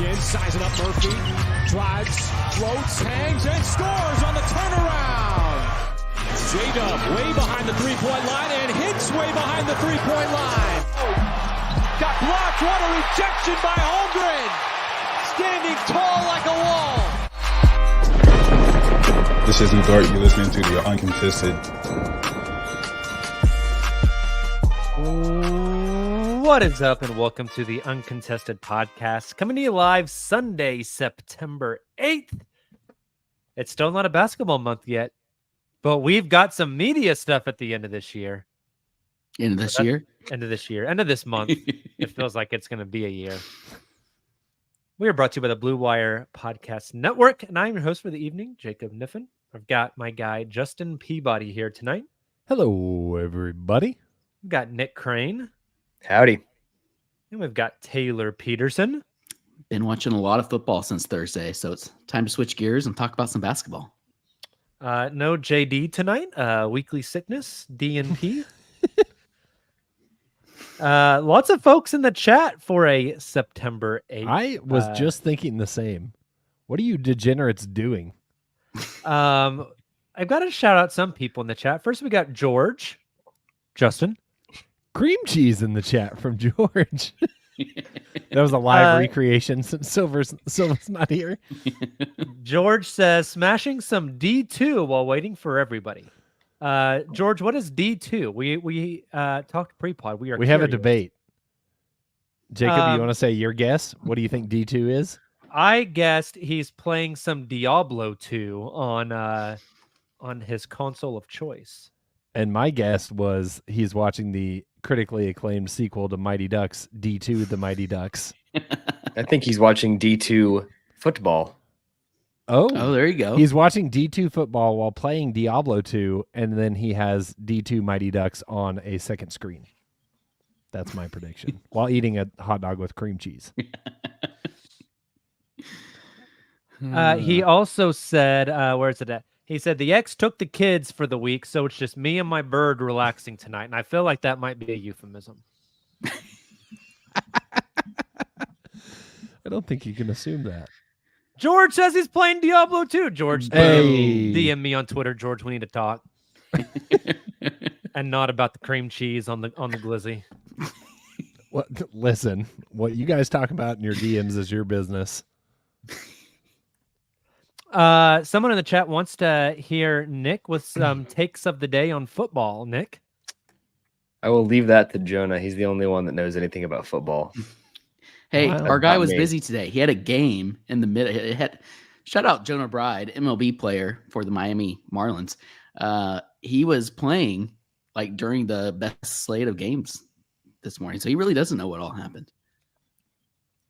in, sizing up Murphy, drives, floats, hangs, and scores on the turnaround. J-Dub way behind the three-point line and hits way behind the three-point line. Got blocked. What a rejection by Holmgren. Standing tall like a wall. This is Dart. You're listening to the Uncontested. What is up, and welcome to the Uncontested Podcast, coming to you live Sunday, September 8th. It's still not a basketball month yet, but we've got some media stuff at the end of this year. End of this year? End of this year. End of this month. It feels like it's going to be a year. We are brought to you by the Blue Wire Podcast Network, and I'm your host for the evening, Jacob Niffen. I've got my guy, Justin Peabody, here tonight. Hello, everybody. We've got Nick Crane. Howdy. And we've got Taylor Peterson. Been watching a lot of football since Thursday, so it's time to switch gears and talk about some basketball. No JD tonight. Weekly sickness, DNP. Lots of folks in the chat for a September 8th. I was just thinking the same. What are you degenerates doing? I've got to shout out some people in the chat. First, we got George. Justin. Cream cheese in the chat from George. That was a live recreation since Silver's not here. George says, smashing some D2 while waiting for everybody. George, what is D2? We talked pre-pod. We have a debate. Jacob, you want to say your guess? What do you think D2 is? I guessed he's playing some Diablo 2 on his console of choice. And my guess was he's watching the critically acclaimed sequel to Mighty Ducks, D2 The Mighty Ducks. I think he's watching D2 football. Oh, there you go. He's watching D2 football while playing Diablo 2, and then he has D2 Mighty Ducks on a second screen. That's my prediction. While eating a hot dog with cream cheese. He also said, where is it at? He said, the ex took the kids for the week, so it's just me and my bird relaxing tonight. And I feel like that might be a euphemism. I don't think you can assume that. George says he's playing Diablo 2. George, DM me on Twitter, George. We need to talk. And not about the cream cheese on the glizzy. What? Listen, what you guys talk about in your DMs is your business. Someone in the chat wants to hear Nick with some takes of the day on football. Nick? I will leave that to Jonah. He's the only one that knows anything about football. Hey, Wow. our guy was busy today. He had a game in the middle. Shout out Jonah Bride, MLB player for the Miami Marlins. He was playing like during the best slate of games this morning, so he really doesn't know what all happened.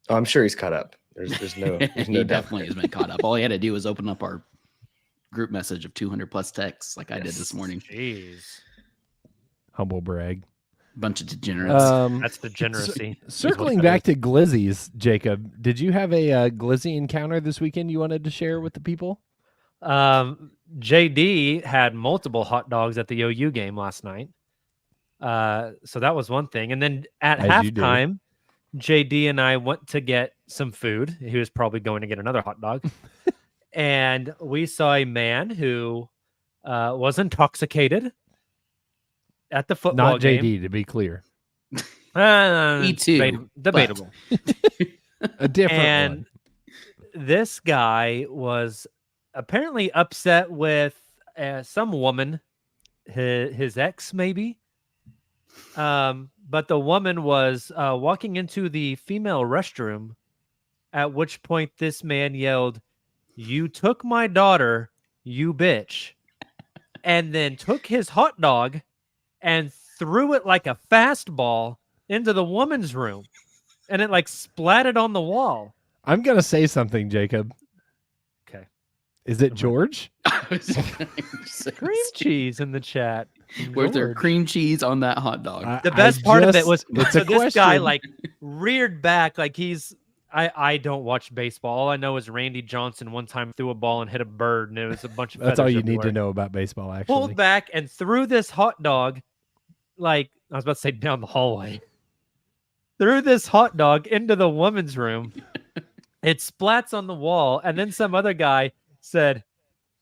Oh, I'm sure he's caught up. There's no He doubt. definitely has been caught up. All he had to do was open up our group message of 200 plus texts like I did this morning. Jeez. Humble brag. Bunch of degenerates. That's degeneracy. Circling back to glizzies, Jacob, did you have a glizzy encounter this weekend you wanted to share with the people? JD had multiple hot dogs at the OU game last night. So that was one thing. And then at halftime, JD and I went to get some food. He was probably going to get another hot dog. And we saw a man who was intoxicated at the football Not game. JD, to be clear. E2, Debatable. A different And one. this guy was apparently upset with some woman, his ex maybe. But the woman was walking into the female restroom, at which point this man yelled, "You took my daughter, you bitch," and then took his hot dog and threw it like a fastball into the woman's room, and it like splatted on the wall. I'm going to say something, Jacob. Okay. Is it George? Cream cheese in the chat. Where's there George. cream cheese on that hot dog? The best part of it was it's so a this guy question. like reared back like he's I don't watch baseball. All I know is Randy Johnson one time threw a ball and hit a bird, and it was a bunch of That's all feathers you need to everywhere. know about baseball, actually. Pulled back and threw this hot dog, like I was about to say down the hallway. Threw this hot dog into the woman's room, It splats on the wall, and then some other guy said,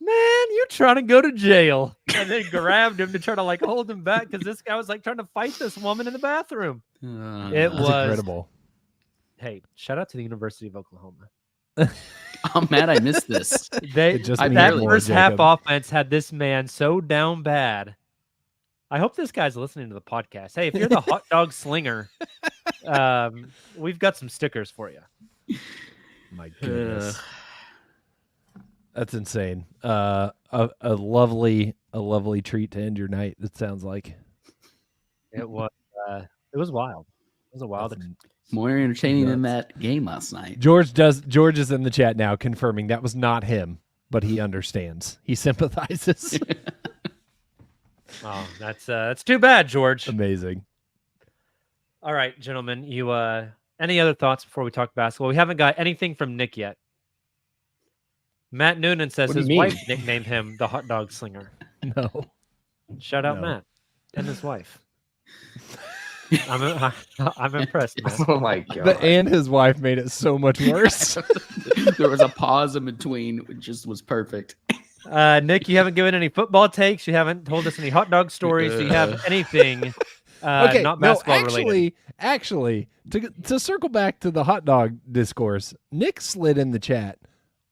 "Man, you're trying to go to jail," and then grabbed him to try to like hold him back because this guy was like trying to fight this woman in the bathroom. It That's was incredible. Hey, shout out to the University of Oklahoma. I'm mad I missed this. They just means that more, first half Jacob. offense had this man so down bad. I hope this guy's listening to the podcast. Hey, if you're the hot dog slinger, we've got some stickers for you. My goodness. That's insane. A lovely treat to end your night. It sounds like It was wild. It was a wild. That's More entertaining than nuts. that game last night. George is in the chat now confirming that was not him, but he understands. He sympathizes. Oh, that's too bad, George. Amazing. All right, gentlemen, you any other thoughts before we talk basketball? We haven't got anything from Nick yet. Matt Noonan says What do his you mean? wife nicknamed him the hot dog slinger. No. Shout out No. Matt and his wife. I'm impressed, man. Oh my god. The and his wife made it so much worse. There was a pause in between, which just was perfect. Nick, you haven't given any football takes. You haven't told us any hot dog stories. Do you have anything Okay, not no, basketball related? actually, to circle back to the hot dog discourse, Nick slid in the chat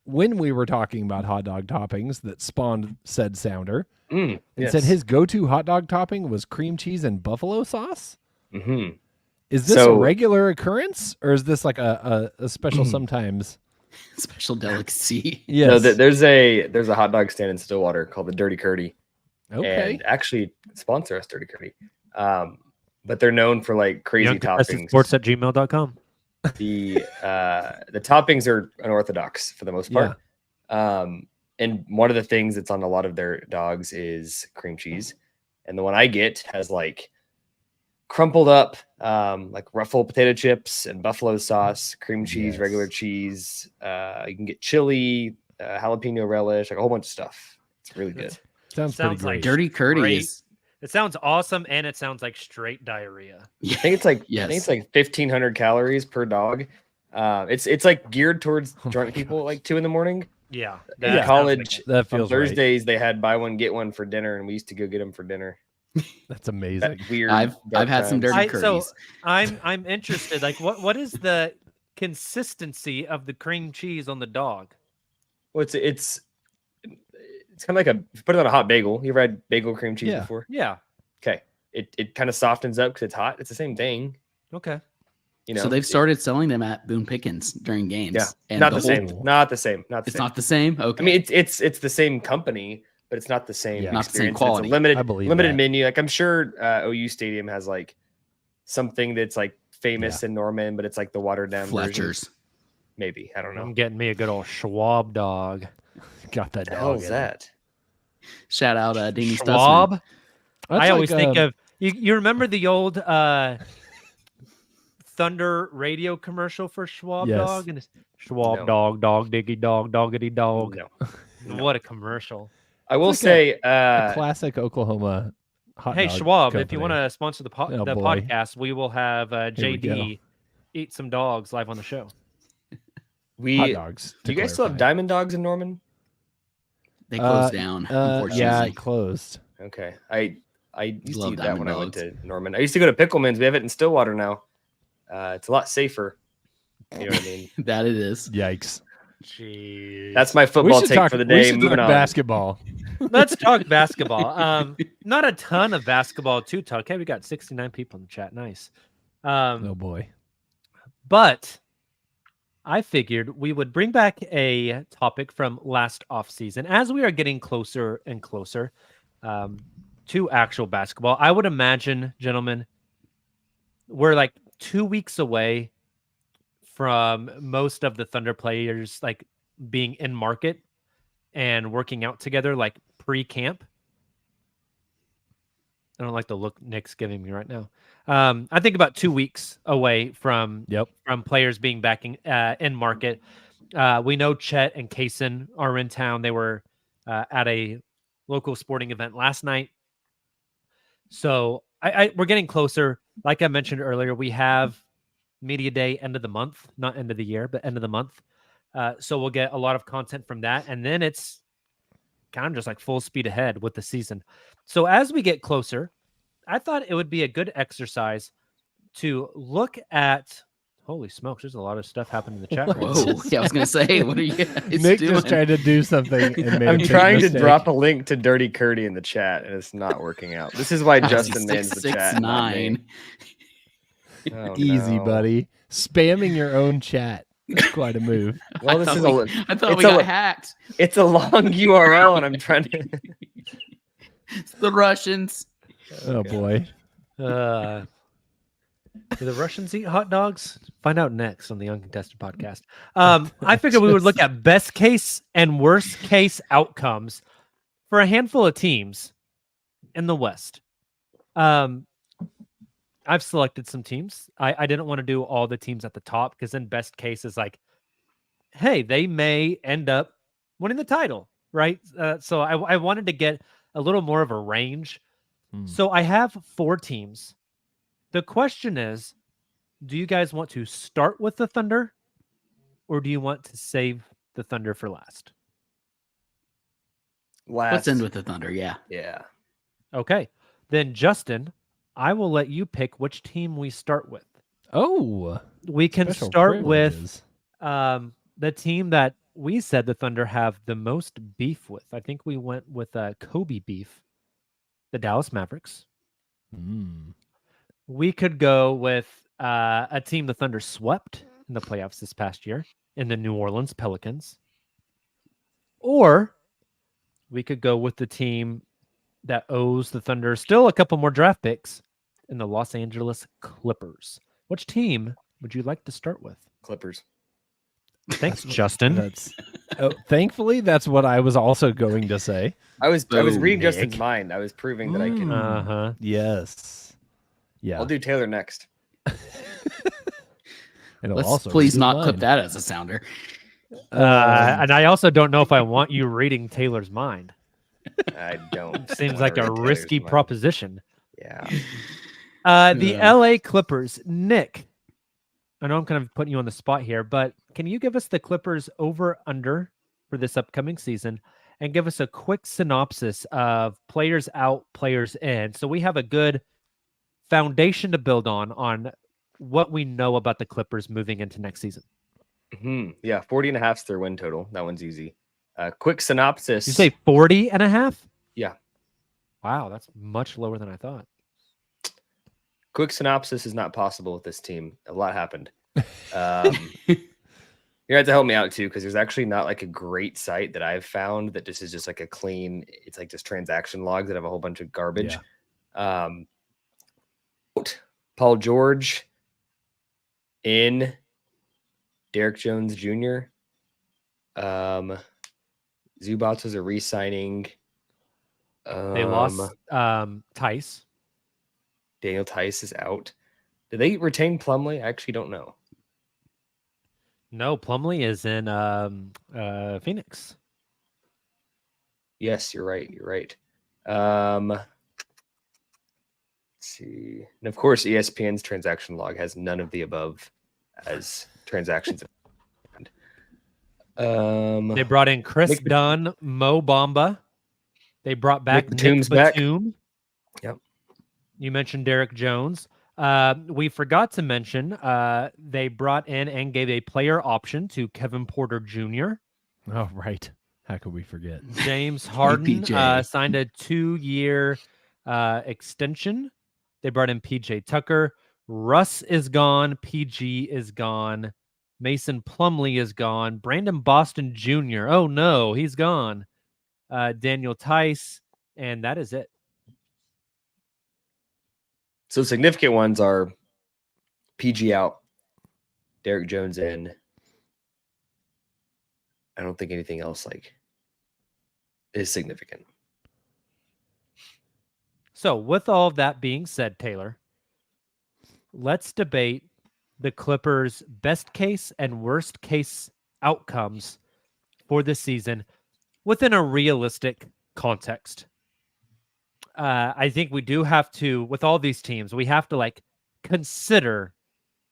when we were talking about hot dog toppings that spawned said sounder and said his go-to hot dog topping was cream cheese and buffalo sauce. Mm-hmm. Is this a regular occurrence, or is this like a special sometimes? Special delicacy. Yes. No, there's a hot dog stand in Stillwater called the Dirty Curdy. Okay. And actually sponsor us, Dirty Curdy. But they're known for like crazy toppings. Sports@gmail.com. The toppings are unorthodox for the most part. And one of the things that's on a lot of their dogs is cream cheese. And the one I get has like crumpled up like ruffled potato chips and buffalo sauce, cream cheese, Yes. regular cheese. You can get chili, jalapeno relish, like a whole bunch of stuff. It's really good. Sounds Sounds pretty like great. Dirty Curdy Great. is. It sounds awesome, and it sounds like straight diarrhea. I think it's like Yes. I think it's like 1,500 calories per dog. It's like geared towards Oh drunk my people gosh. like 2 a.m. Yeah. In that sounds college, That on feels right. Thursdays they had buy one get one for dinner, and we used to go get them for dinner. That's amazing. That weird. I've dark had some times. dirty So curdies. I'm interested. Like, what is the consistency of the cream cheese on the dog? Well, it's kind of like you put it on a hot bagel. You ever had bagel cream cheese Yeah. before? Yeah. Okay, it kind of softens up because it's hot. It's the same thing. Okay. You know, So they've started selling them at Boone Pickens during games. Yeah, And not the whole- same. Not the same. Not the It's same. not the same. Okay. I mean, it's the same company, but it's not the same. Yeah. Not the same experience. quality. It's a limited I believe limited that. menu. Like I'm sure OU Stadium has like something that's like famous in Norman, but it's like the watered down version. Fletcher's. Maybe I don't know. I'm getting me a good old Schwab dog. Got that What the hell dog. is in it. that? Shout out Danny Stussman. Schwab. That's I always like, think of you. Remember the old Thunder radio commercial for Schwab Yes. dog and it's Schwab No. dog, diggy dog, doggity dog. No. What a commercial! I will It's like say, a classic Oklahoma hot Hey dog Schwab, if company. you want to sponsor the Oh, the boy. podcast, we will have we JD eat some dogs live on the show. hot we. dogs. Do to you guys still have clarify. Diamond Dogs in Norman? They closed down. Unfortunately. Yeah, it closed. Okay, I used to Love eat that Diamond when I went Dogs. to Norman. I used to go to Pickleman's. We have it in Stillwater now. It's a lot safer. You know what I mean? That it is. Yikes. Jeez. That's my We football should take talk for the we day. should Moving talk on. basketball. Let's talk basketball. Not a ton of basketball to talk. Okay, we got 69 people in the chat. Nice. Oh boy. But I figured we would bring back a topic from last offseason as we are getting closer and closer to actual basketball. I would imagine, gentlemen, we're like 2 weeks away from most of the Thunder players like being in market and working out together like pre-camp. I don't like the look Nick's giving me right now. I think about 2 weeks away from players being back in market. We know Chet and Kaysen are in town. They were at a local sporting event last night. So we're getting closer. Like I mentioned earlier, we have media day end of the month, not end of the year, but end of the month. So we'll get a lot of content from that. And then it's kind of just like full speed ahead with the season. So as we get closer, I thought it would be a good exercise to look at. Holy smokes, there's a lot of stuff happening in the chat. Whoa. Yeah, I was going to say, what are you guys Nick doing? just tried to do something. And made I'm a big trying to mistake. drop a link to Dirty Curdy in the chat, and it's not working out. This is why Justin mans the chat. not me. 6'9". Oh, Easy, no. buddy. Spamming your own chat. It's quite a move. Well, this is I thought it's we got a- hacked. it's a long URL, and I'm trying to. It's the Russians. Oh, boy. Do the Russians eat hot dogs? Find out next on the Uncontested podcast. I figured we would look at best case and worst case outcomes for a handful of teams in the West. I've selected some teams. I didn't want to do all the teams at the top because then best case is like, hey, they may end up winning the title, right? So I wanted to get a little more of a range. So I have 4 teams. The question is, do you guys want to start with the Thunder or do you want to save the Thunder for last? Let's end with the Thunder. Yeah. Yeah. Okay. Then, Justin, I will let you pick which team we start with. Oh. We can special start with privileges. the team that we said the Thunder have the most beef with. I think we went with Kobe beef, the Dallas Mavericks. We could go with a team the Thunder swept in the playoffs this past year in the New Orleans Pelicans. Or we could go with the team that owes the Thunder still a couple more draft picks in the Los Angeles Clippers. Which team would you like to start with? Clippers. Thanks, Justin. Thankfully, that's what I was also going to say. I was reading Nick. Justin's mind. I was proving that I can. Uh-huh. Yes. Yeah. I'll do Taylor next. It'll Let's also please read not mine. clip that as a sounder. And I also don't know if I want you reading Taylor's mind. I don't. Seems wanna like a read Taylor's risky mind. proposition. Yeah. The Yeah. LA Clippers. Nick, I know I'm kind of putting you on the spot here, but can you give us the Clippers over under for this upcoming season and give us a quick synopsis of players out, players in, so we have a good foundation to build on what we know about the Clippers moving into next season? Yeah, 40.5 is their win total. That one's easy. Quick synopsis. You say 40.5? Yeah. Wow, that's much lower than I thought. Quick synopsis is not possible with this team. A lot happened. You have to help me out too, because there's actually not like a great site that I've found that this is just like a clean. It's like just transaction logs that have a whole bunch of garbage. Paul George in Derek Jones Jr. Zubats was a re-signing. They lost Tice. Daniel Tice is out. Did they retain Plumlee? I actually don't know. No, Plumlee is in Phoenix. Yes, you're right. You're right. Let's see. And of course, ESPN's transaction log has none of the above as transactions. They brought in Chris Nick Dunn, Mo Bamba. They brought back Nick Nick Batum's back. Batum. Yep. You mentioned Derek Jones. We forgot to mention they brought in and gave a player option to Kevin Porter Jr. Oh, right. How could we forget? James Harden PJ. signed a 2-year extension. They brought in PJ Tucker. Russ is gone. PG is gone. Mason Plumlee is gone. Brandon Boston Jr. Oh, no, he's gone. Daniel Tice. And that is it. So significant ones are PG out, Derek Jones in. I don't think anything else like is significant. So with all of that being said, Taylor, let's debate the Clippers' best case and worst case outcomes for this season within a realistic context. I think we do have to, with all these teams, we have to like consider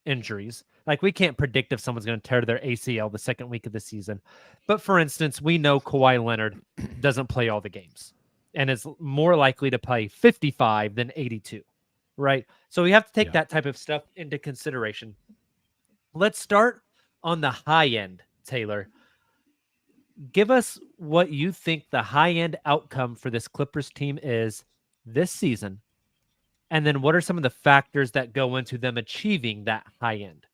injuries. Like, we can't predict if someone's going to tear their ACL the second week of the season. But for instance, we know Kawhi Leonard doesn't play all the games and is more likely to play 55 than 82, right? So we have to take that type of stuff into consideration. Let's start on the high end, Taylor. Give us what you think the high end outcome for this Clippers team is this season. And then what are some of the factors that go into them achieving that high end?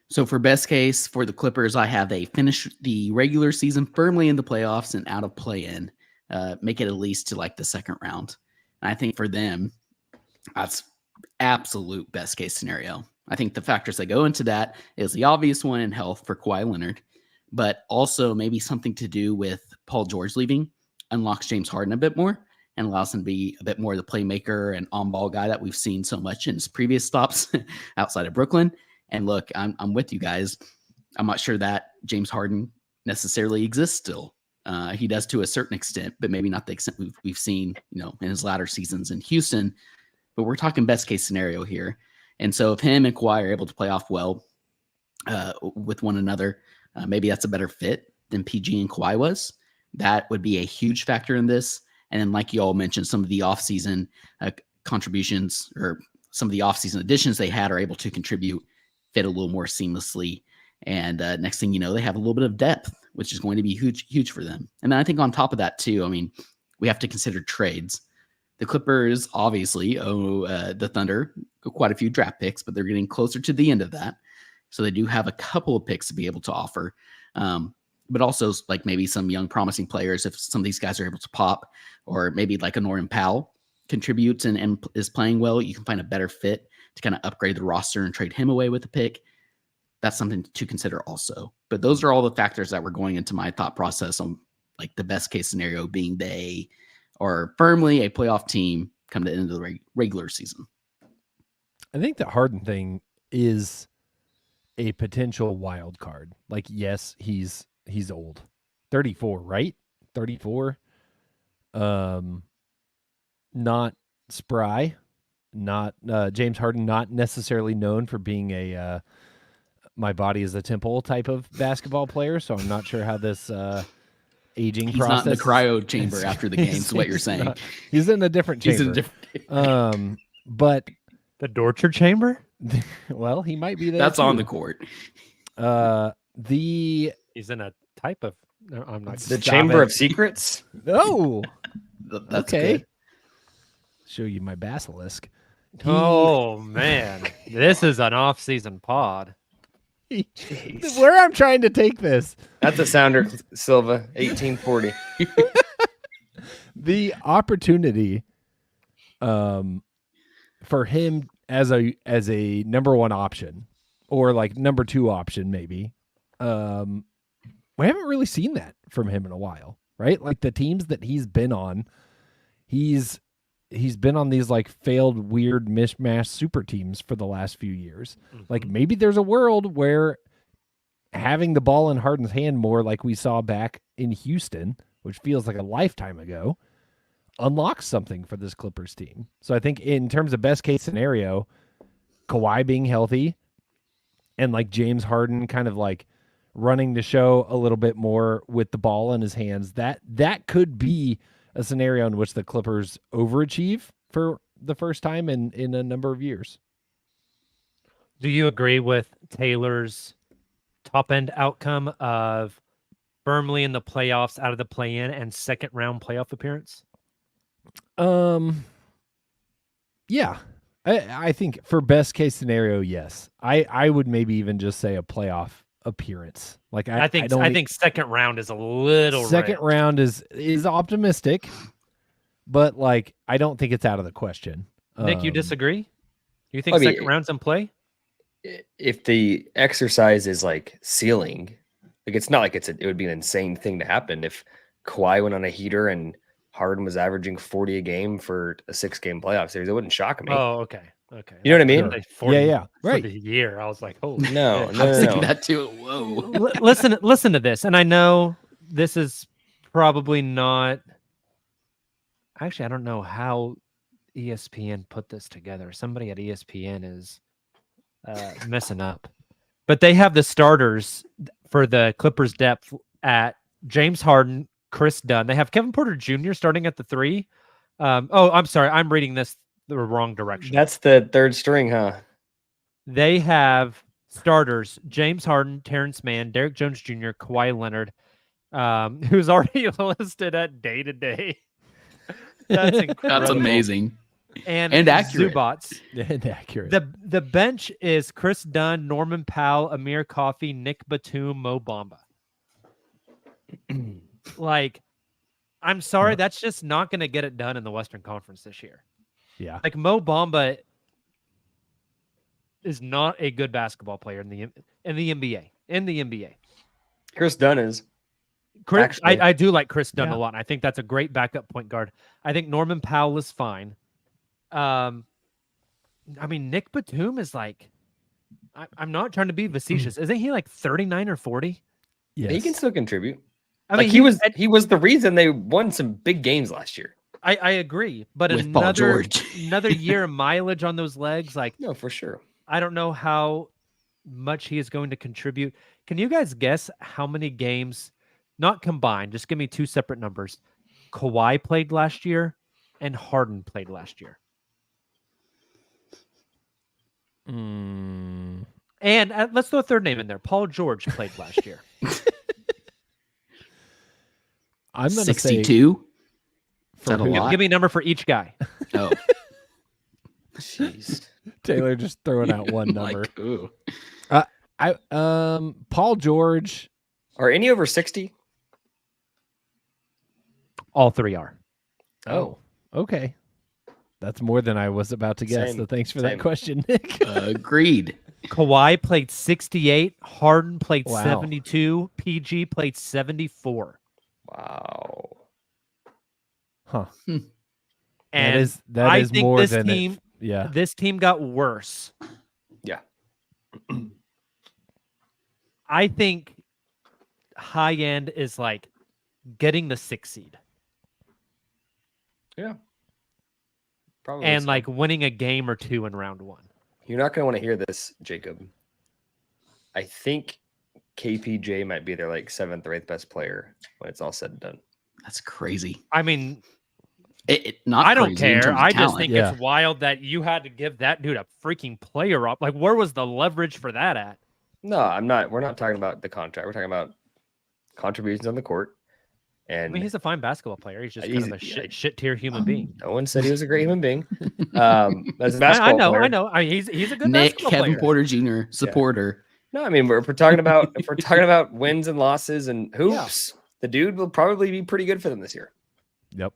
So for best case for the Clippers, I have they finish the regular season firmly in the playoffs and out of play-in, make it at least to like the second round. And I think for them, that's absolute best case scenario. I think the factors that go into that is the obvious one in health for Kawhi Leonard, but also maybe something to do with Paul George leaving unlocks James Harden a bit more and allows him to be a bit more the playmaker and on-ball guy that we've seen so much in his previous stops outside of Brooklyn. And look, I'm with you guys. I'm not sure that James Harden necessarily exists still. He does to a certain extent, but maybe not the extent we've seen, in his latter seasons in Houston. But we're talking best case scenario here. And so if him and Kawhi are able to play off well with one another, maybe that's a better fit than PG and Kawhi was. That would be a huge factor in this. And then, like you all mentioned, some of the offseason contributions or some of the offseason additions they had are able to contribute, fit a little more seamlessly. And next thing you know, they have a little bit of depth, which is going to be huge for them. And then I think on top of that too, I mean, we have to consider trades. The Clippers obviously owe the Thunder quite a few draft picks, but they're getting closer to the end of that. So they do have a couple of picks to be able to offer. But also like maybe some young promising players, if some of these guys are able to pop, or maybe like a Norman Powell contributes and is playing well, you can find a better fit to kind of upgrade the roster and trade him away with a pick. That's something to consider also. But those are all the factors that were going into my thought process on like the best case scenario being they are firmly a playoff team come to the end of the regular season. I think the Harden thing is a potential wild card. Like, yes, he's old. 34, right? 34. Not spry. Not James Harden, not necessarily known for being a my body is a temple type of basketball player. So I'm not sure how this aging he's process. Not in the cryo chamber after the game. Is what you're saying. He's in a different chamber. He's in a different. But The torture chamber? well, he might be there. That's too. on the court. He's in a type of. No, I'm not. The Chamber of Secrets? No. That's okay. good. Show you my basilisk. Oh man, this is an off-season pod. Jeez. Where I'm trying to take this. That's a sounder, Silva, 1840. The opportunity for him as a number one option or like number two option, maybe. We haven't really seen that from him in a while, right? Like the teams that he's been on, he's been on these like failed, weird mishmash super teams for the last few years. Mm-hmm. Like maybe there's a world where having the ball in Harden's hand more like we saw back in Houston, which feels like a lifetime ago, unlocks something for this Clippers team. So I think in terms of best case scenario, Kawhi being healthy and like James Harden kind of like running the show a little bit more with the ball in his hands, that could be a scenario in which the Clippers overachieve for the first time in a number of years. Do you agree with Taylor's top end outcome of firmly in the playoffs, out of the play-in, and second round playoff appearance? Yeah. I think for best case scenario, yes. I would maybe even just say a playoff appearance. Like I think second round is a little second range. round is optimistic, but like I don't think it's out of the question. Nick, you disagree? You think second round's in play? If the exercise is like ceiling, like it's not like it would be an insane thing to happen if Kawhi went on a heater and Harden was averaging 40 a game for a 6-game playoff series. It wouldn't shock me. Oh, okay. You know what I mean? Like 40 yeah. Right. For the year. I was like, holy no. I was thinking that too. Whoa. Listen to this. And I know this is probably not. Actually, I don't know how ESPN put this together. Somebody at ESPN is messing up. But they have the starters for the Clippers depth at James Harden, Chris Dunn. They have Kevin Porter Jr. starting at the 3. I'm sorry. I'm reading this the wrong direction. That's the third string, huh? They have starters James Harden, Terrence Mann, Derek Jones Jr., Kawhi Leonard, who's already listed at day-to-day. That's incredible. That's amazing. And accurate. Zubats. And accurate. The bench is Chris Dunn, Norman Powell, Amir Coffey, Nick Batum, Mo Bamba. Like, I'm sorry, that's just not going to get it done in the Western Conference this year. Yeah. Like, Mo Bamba is not a good basketball player in the NBA. In the NBA. Chris Dunn is. Chris, Actually. I do like Chris Dunn Yeah. a lot. I think that's a great backup point guard. I think Norman Powell is fine. I mean, Nick Batum is like, I'm not trying to be facetious. Isn't he like 39 or 40? Yes. He can still contribute. I Like mean, he was the reason they won some big games last year. I agree, but With Paul George. another year of mileage on those legs. Like, No, for sure. I don't know how much he is going to contribute. Can you guys guess how many games, not combined, just give me 2 separate numbers, Kawhi played last year and Harden played last year? Mm, And let's throw a third name in there. Paul George played last year. I'm going to say 62. Is that a who? lot? Give me a number for each guy. Oh, Jeez. Taylor just throwing out one number. like, ooh. Paul George. Are any over 60? All 3 are. Oh. Okay. That's more than I was about to guess. Same. So thanks for Same. that question, Nick. Agreed. Kawhi played 68. Harden played Wow. 72. PG played 74. Wow. Huh. And that I is think more this than team, yeah. this team got worse. Yeah. I think high end is like getting the 6 seed Yeah. Probably. and so. like winning a game or 2 in round 1. You're not going to want to hear this, Jacob. I think KPJ might be their like 7th or 8th best player when it's all said and done. That's crazy. I mean, Not I don't crazy in care. terms of I just talent. think Yeah. it's wild that you had to give that dude a freaking player up. Like, where was the leverage for that at? No, I'm not. We're not talking about the contract. We're talking about contributions on the court. I And mean, he's a fine basketball player. He's just kind of a He's- shit tier human being. no one said he was a great human being. As a I basketball know, player. I know. I mean, he's a good Nick, basketball Kevin player. Porter Jr. supporter. No, I mean if we're talking about wins and losses and hoops, the dude will probably be pretty good for them this year. Yep.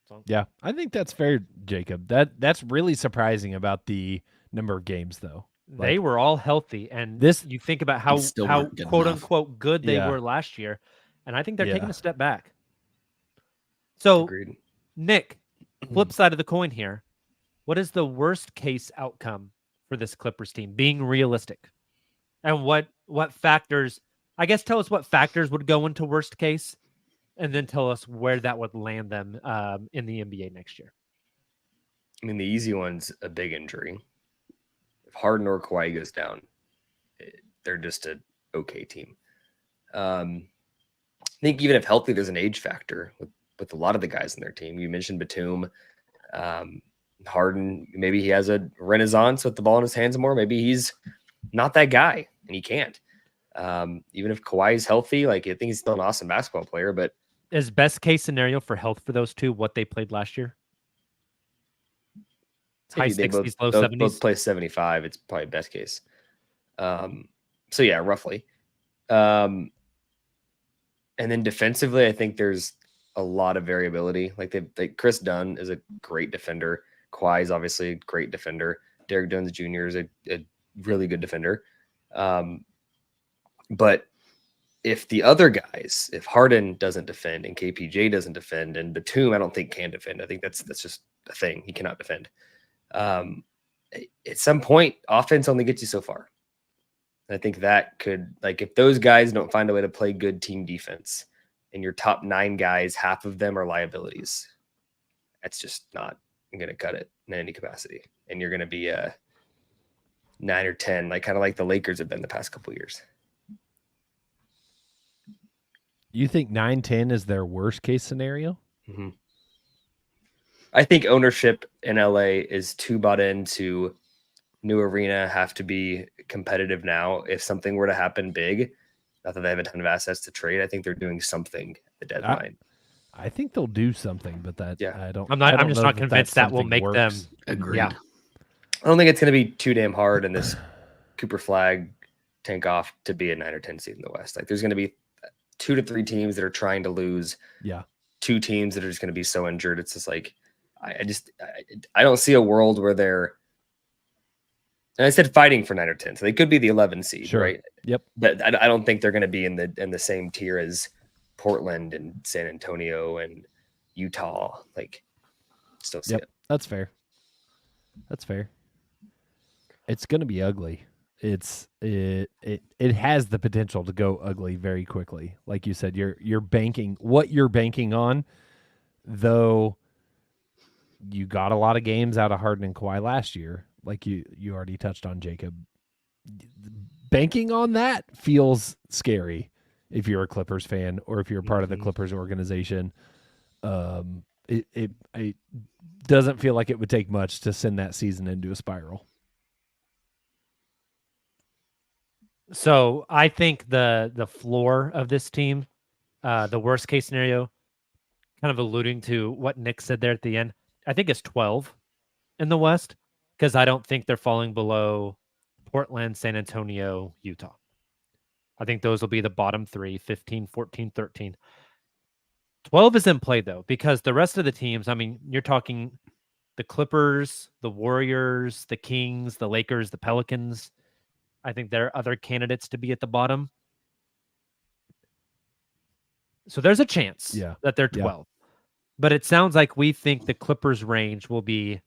So- Yeah, I think that's fair, Jacob. That's really surprising about the number of games, though. They were all healthy, and This- you think about how still how weren't good quote enough. unquote good they Yeah. were last year, and I think they're taking Yeah. a step back. So, Agreed. Nick, flip side of the coin here, what is the worst case outcome for this Clippers team? Being realistic, and what factors? I guess tell us what factors would go into worst case, and then tell us where that would land them in the NBA next year. I mean, the easy one's a big injury. If Harden or Kawhi goes down, they're just an okay team. I think even if healthy, there's an age factor with a lot of the guys in their team. You mentioned Batum, Harden. Maybe he has a renaissance with the ball in his hands more. Maybe he's not that guy, and he can't. Even if Kawhi is healthy, like I think he's still an awesome basketball player, but Is best case scenario for health for those two what they played last year? It's high they 60s, low both 70s. play 75. It's probably best case. So yeah, roughly. And then defensively, I think there's a lot of variability. Like Chris Dunn is a great defender. Kawhi is obviously a great defender. Derek Jones Jr. is a really good defender. But if the other guys, if Harden doesn't defend and KPJ doesn't defend and Batum, I don't think can defend. I think that's just a thing. He cannot defend. At some point, offense only gets you so far. I think that could, like, if those guys don't find a way to play good team defense and your top 9 guys, half of them are liabilities, that's just not going to cut it in any capacity. And you're going to be 9 or 10, like kind of like the Lakers have been the past couple of years. You think 9-10 is their worst case scenario? Mm-hmm. I think ownership in LA is too bought into new arena, have to be competitive now. If something were to happen big, not that they have a ton of assets to trade, I think they're doing something at the deadline. I think they'll do something, but I'm just know not that convinced that will something make them. works. Agreed. Yeah. I don't think it's going to be too damn hard in this Cooper Flag tank off to be a 9 or 10 seed in the West. Like there's going to be 2 to 3 teams that are trying to lose. Yeah. 2 teams that are just going to be so injured. It's just like, I don't see a world where they're, and I said fighting for 9 or 10, so they could be the 11 seed, Sure. right? Yep. But I don't think they're going to be in the same tier as Portland and San Antonio and Utah. Like, still see it. That's fair. That's fair. It's going to be ugly. It has the potential to go ugly very quickly. Like you said, you're banking on, though you got a lot of games out of Harden and Kawhi last year. Like you already touched on, Jacob. Banking on that feels scary if you're a Clippers fan or if you're part of the Clippers organization. It doesn't feel like it would take much to send that season into a spiral. So I think the floor of this team, the worst case scenario, kind of alluding to what Nick said there at the end, I think it's 12 in the West, because I don't think they're falling below Portland, San Antonio, Utah. I think those will be the bottom 3, 15, 14, 13. 12 is in play, though, because the rest of the teams, I mean, you're talking the Clippers, the Warriors, the Kings, the Lakers, the Pelicans. I think there are other candidates to be at the bottom. So there's a chance that they're 12. Yeah. But it sounds like we think the Clippers range will be,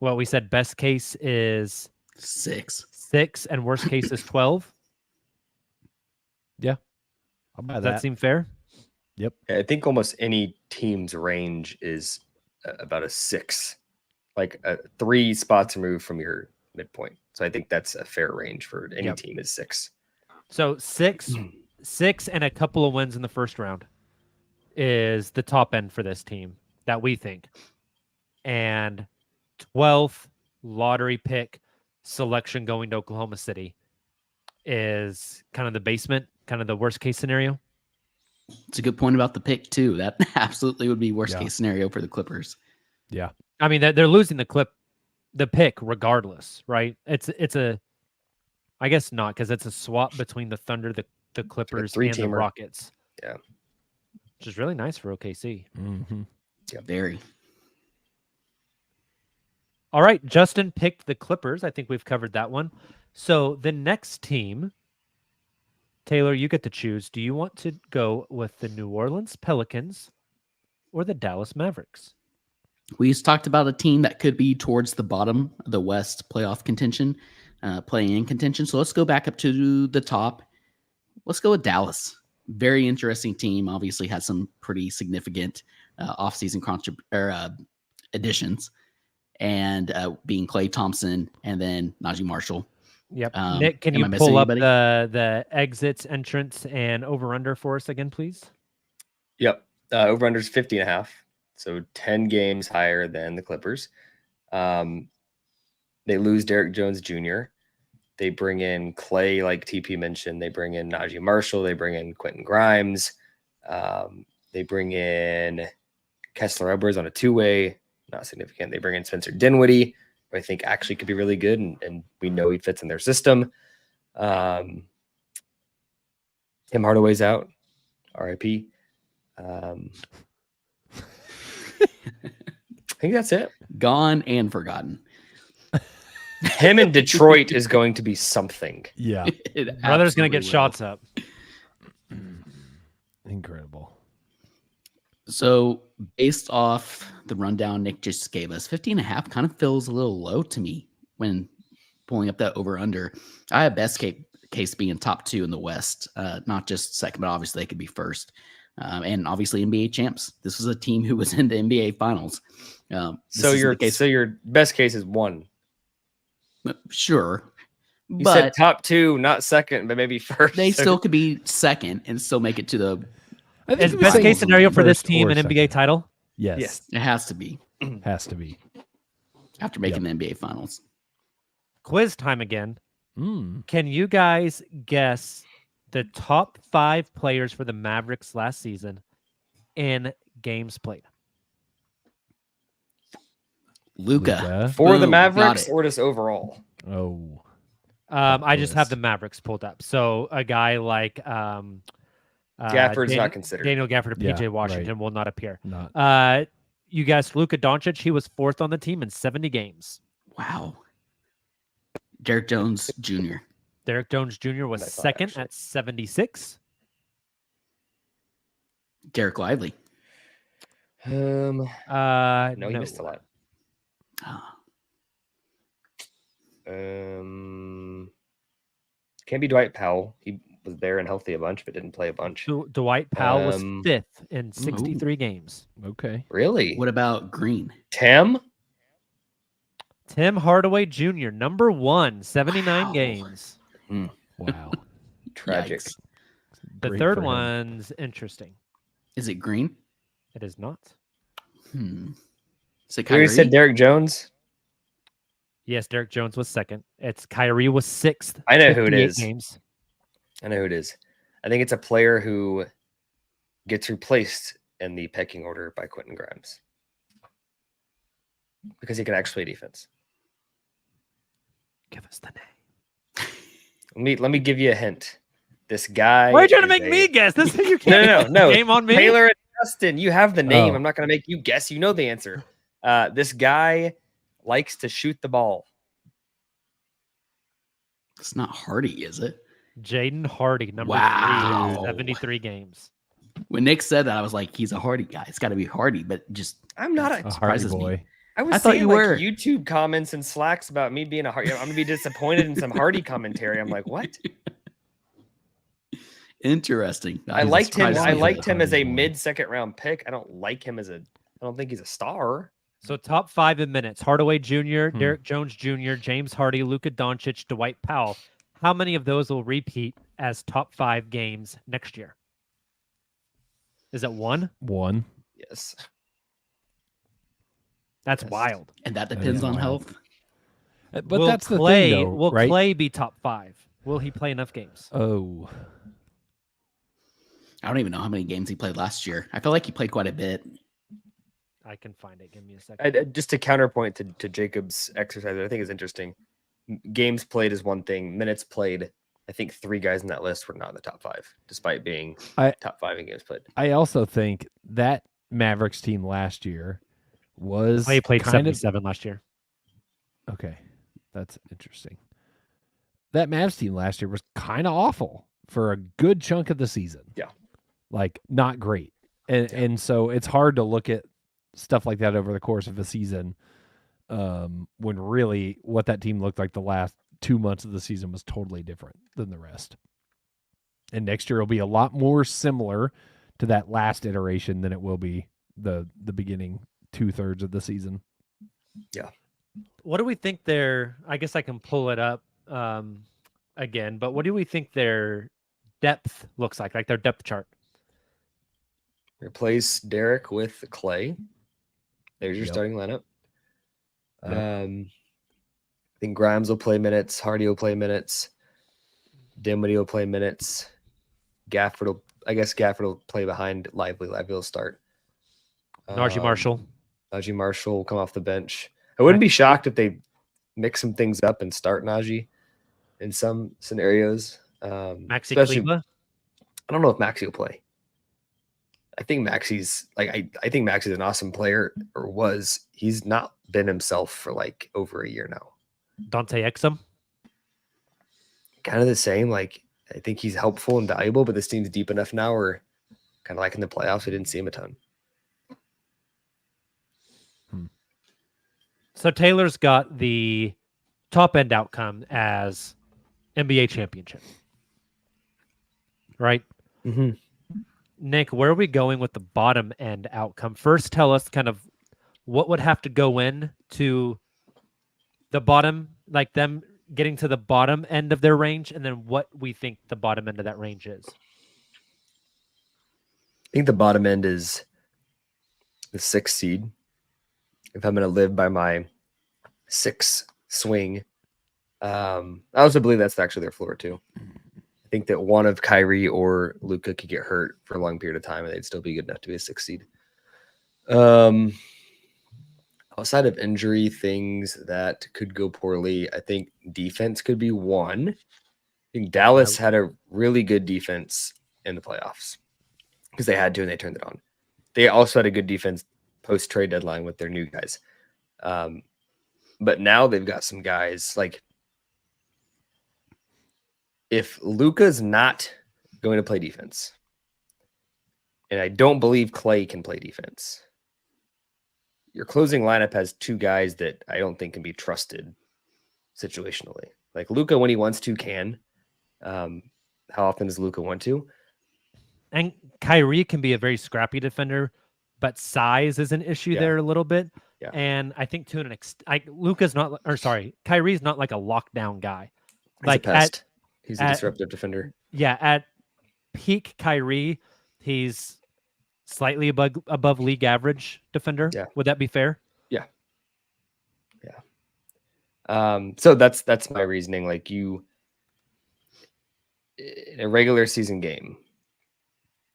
well, we said best case is 6 and worst case is 12. Yeah. I'll buy that. Does that seem fair? Yep. I think almost any team's range is about a 6, like 3 spots removed from your midpoint. So I think that's a fair range for any team is 6. So 6 and a couple of wins in the first round is the top end for this team that we think. And 12th lottery pick selection going to Oklahoma City is kind of the basement, kind of the worst case scenario. It's a good point about the pick too. That absolutely would be worst case scenario for the Clippers. Yeah. I mean, they're losing the pick regardless, right? It's a, I guess not, because it's a swap between the Thunder, the Clippers, and the Rockets. Yeah. Which is really nice for OKC. Mm-hmm. Yeah. Very. All right. Justin picked the Clippers. I think we've covered that one. So the next team, Taylor, you get to choose. Do you want to go with the New Orleans Pelicans or the Dallas Mavericks? We just talked about a team that could be towards the bottom of the West playoff contention, play-in contention. So let's go back up to the top. Let's go with Dallas. Very interesting team. Obviously had some pretty significant offseason additions, and being Klay Thompson and then Najee Marshall. Yep. Nick, can you pull up the exits, entrance, and over-under for us again, please? Yep. Over-under is 50.5. So 10 games higher than the Clippers. They lose Derek Jones Jr. They bring in Klay, like TP mentioned. They bring in Najee Marshall. They bring in Quentin Grimes. They bring in Kessler Edwards on a 2-way. Not significant. They bring in Spencer Dinwiddie, who I think actually could be really good, and we know he fits in their system. Tim Hardaway's out. RIP. I think that's it. Gone and forgotten. Him in Detroit is going to be something. Yeah. Brother's going to get shots up. Incredible. So based off the rundown Nick just gave us, 50.5 kind of feels a little low to me when pulling up that over-under. I have best case being top 2 in the West, not just second, but obviously they could be first. And obviously NBA champs. This was a team who was in the NBA finals. So your best case is 1. Sure. You But said top 2, not second, but maybe first. they still could be second and still make it to the. I think Is if we best say case scenario for this first team or an NBA second. title? Yes, Yes. It has to be has to be. after making the NBA Finals. Quiz time again. Mm. Can you guys guess the top 5 players for the Mavericks last season in games played? Luka. For the Boom, got Mavericks it. or just overall? Oh, I just have list. the Mavericks pulled up. So a guy like Gafford's not considered. Daniel Gafford or Yeah, PJ Washington right. will not appear. not. You guessed Luka Doncic. He was 4th on the team in 70 games. Wow. Derek Jones Jr. Derek Jones Jr. was I thought, 2nd actually. at 76. Derek Lively. No, No, you missed a lot. Ah, Can't be Dwight Powell. He was there and healthy a bunch, but didn't play a bunch. Dwight Powell was Um, 5th in 63 games. Okay. Really? what about Green? Tim? Tim Hardaway Jr., number 1, 79 Wow. games. Wow. Tragic. Yikes. The Great third for him. one's interesting. Is it Green? It is not. Is it You already Kyrie? said Derek Jones? Yes, Derek Jones was 2nd. It's Kyrie was 6th. I know who it 58 is. Games. I know who it is. I think it's a player who gets replaced in the pecking order by Quentin Grimes because he can actually play defense. Give us the name. Let me give you a hint. This guy. Why are you trying to is make me guess? This is you No, can't no. game on me. Taylor and Justin, you have the name. Oh. I'm not going to make you guess. You know the answer. This guy likes to shoot the ball. It's not Hardy, is it? Jaden Hardy, number Wow. 3, 73 games. When Nick said that, I was like, he's a Hardy guy. It's got to be Hardy, but just I'm not A a. Hardy surprises me. boy. I was I thought seeing, you like, were. YouTube comments and slacks about me being a Hardy. I'm gonna be disappointed in some Hardy commentary. I'm like, what? interesting. I He's liked him. surprised I me. liked him as a Hardy boy. mid-second round pick. I don't like him as a. I don't think he's a star. So top 5 in minutes: Hardaway Jr., Hmm. Derek Jones Jr., James Hardy, Luka Doncic, Dwight Powell. How many of those will repeat as top 5 games next year? Is it 1? One. Yes. That's Yes. wild. And that depends is on wild. health. But will that's the Clay, thing, though, will right? Clay be top 5? Will he play enough games? Oh, I don't even know how many games he played last year. I feel like he played quite a bit. I can find it. Give me a second. Just to counterpoint to Jacob's exercise, I think is interesting. Games played is one thing. Minutes played. I think 3 guys in that list were not in the top 5, despite being top 5 in games played. I also think that Mavericks team last year was Clay played kind of 77 last year. okay. That's interesting. That Mavs team last year was kind of awful for a good chunk of the season. Yeah. Like not great. And so it's hard to look at stuff like that over the course of a season when really what that team looked like the last 2 months of the season was totally different than the rest. And next year will be a lot more similar to that last iteration than it will be the beginning 2/3 of the season. What do we think their, I guess I can pull it up again, but what do we think their depth looks like their depth chart? Replace Derek with Clay. There's your Yep. starting lineup. Yep. I think Grimes will play minutes. Hardy will play minutes. Dinwiddie will play minutes. Gafford will play behind Lively. Lively will start. Najee Marshall. Najee Marshall will come off the bench. I wouldn't be shocked if they mix some things up and start Najee in some scenarios. Maxi especially- Kleba. I don't know if Maxi will play. I think Maxi's I think Maxi's an awesome player, or was. He's not been himself for like over a year now. Dante Exum. Kind of the same. Like, I think he's helpful and valuable, but this team's deep enough now where kind of like in the playoffs, we didn't see him a ton. So Taylor's got the top end outcome as NBA championship. Right? Mm-hmm. Nick, where are we going with the bottom end outcome? First, tell us kind of what would have to go in to the bottom like them getting to the bottom end of their range, and then what we think the bottom end of that range is. I think the bottom end is the 6th seed. If I'm going to live by my 6 swing, I also believe that's actually their floor too. I think that one of Kyrie or Luka could get hurt for a long period of time, and they'd still be good enough to be a 6th seed. Outside of injury, things that could go poorly, I think defense could be one. I think Dallas had a really good defense in the playoffs because they had to, and they turned it on. They also had a good defense post-trade deadline with their new guys. But now they've got some guys like, if Luka's not going to play defense, and I don't believe Clay can play defense, your closing lineup has 2 guys that I don't think can be trusted situationally. Like Luka, when he wants to, can. How often does Luka want to? And Kyrie can be a very scrappy defender, but size is an issue there a little bit. Yeah. And I think to an extent, Kyrie's not like a lockdown guy. He's like a pest. He's a disruptive defender. Yeah, at peak Kyrie, he's slightly above league average defender. Yeah. Would that be fair? Yeah. So that's my reasoning. Like, you, in a regular season game,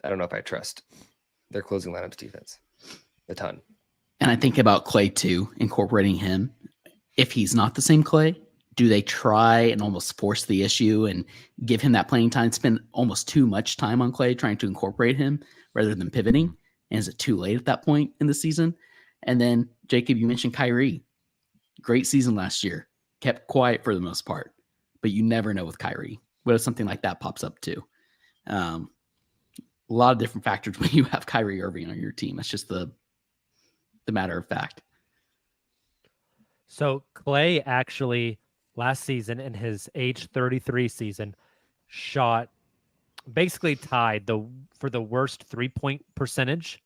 I don't know if I trust their closing lineups defense a ton. And I think about Clay too, incorporating him. If he's not the same Clay, do they try and almost force the issue and give him that playing time, spend almost too much time on Clay trying to incorporate him rather than pivoting? And is it too late at that point in the season? And then, Jacob, you mentioned Kyrie. Great season last year. Kept quiet for the most part. But you never know with Kyrie. What if something like that pops up too? A lot of different factors when you have Kyrie Irving on your team. That's just the matter of fact. So Clay actually last season in his age 33 season shot basically tied for the worst 3-point percentage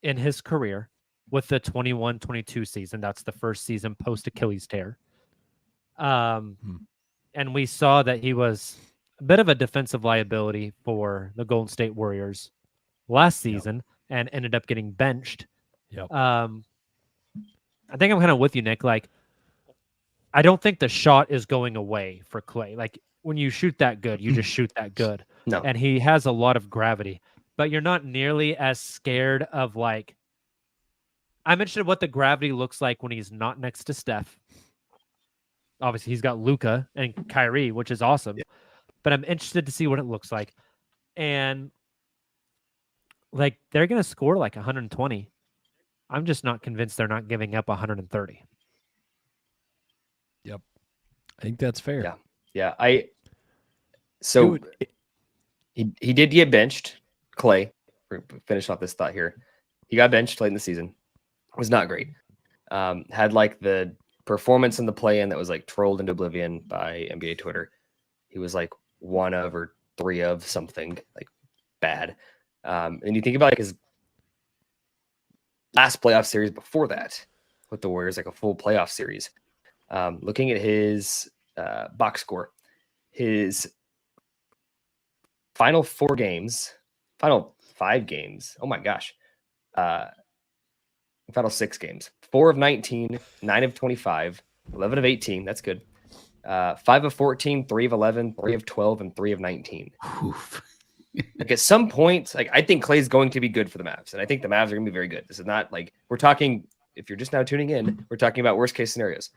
in his career with the 21-22 season. That's the first season post Achilles tear. And we saw that he was a bit of a defensive liability for the Golden State Warriors last season and ended up getting benched. Yep. I think I'm kind of with you, Nick. Like, I don't think the shot is going away for Clay. Like, when you shoot that good, you just shoot that good. No. And he has a lot of gravity, but you're not nearly as scared of, like, I'm interested in what the gravity looks like when he's not next to Steph. Obviously, he's got Luka and Kyrie, which is awesome. Yeah. But I'm interested to see what it looks like. And, like, they're going to score like 120. I'm just not convinced they're not giving up 130. Yep. I think that's fair. Yeah. He did get benched. Clay, finish off this thought here. He got benched late in the season. It was not great. Had like the performance in the play-in that was like trolled into oblivion by NBA Twitter. He was like 1 of or 3 of something like bad. And you think about like his last playoff series before that with the Warriors, like a full playoff series. Looking at his box score, his final 5 games. Oh my gosh. Final 6 games, 4 of 19, 9 of 25, 11 of 18. That's good. 5 of 14, 3 of 11, 3 of 12, and 3 of 19. Like, at some point, like, I think Clay's going to be good for the Mavs, and I think the Mavs are going to be very good. This is not like we're talking. If you're just now tuning in, we're talking about worst case scenarios.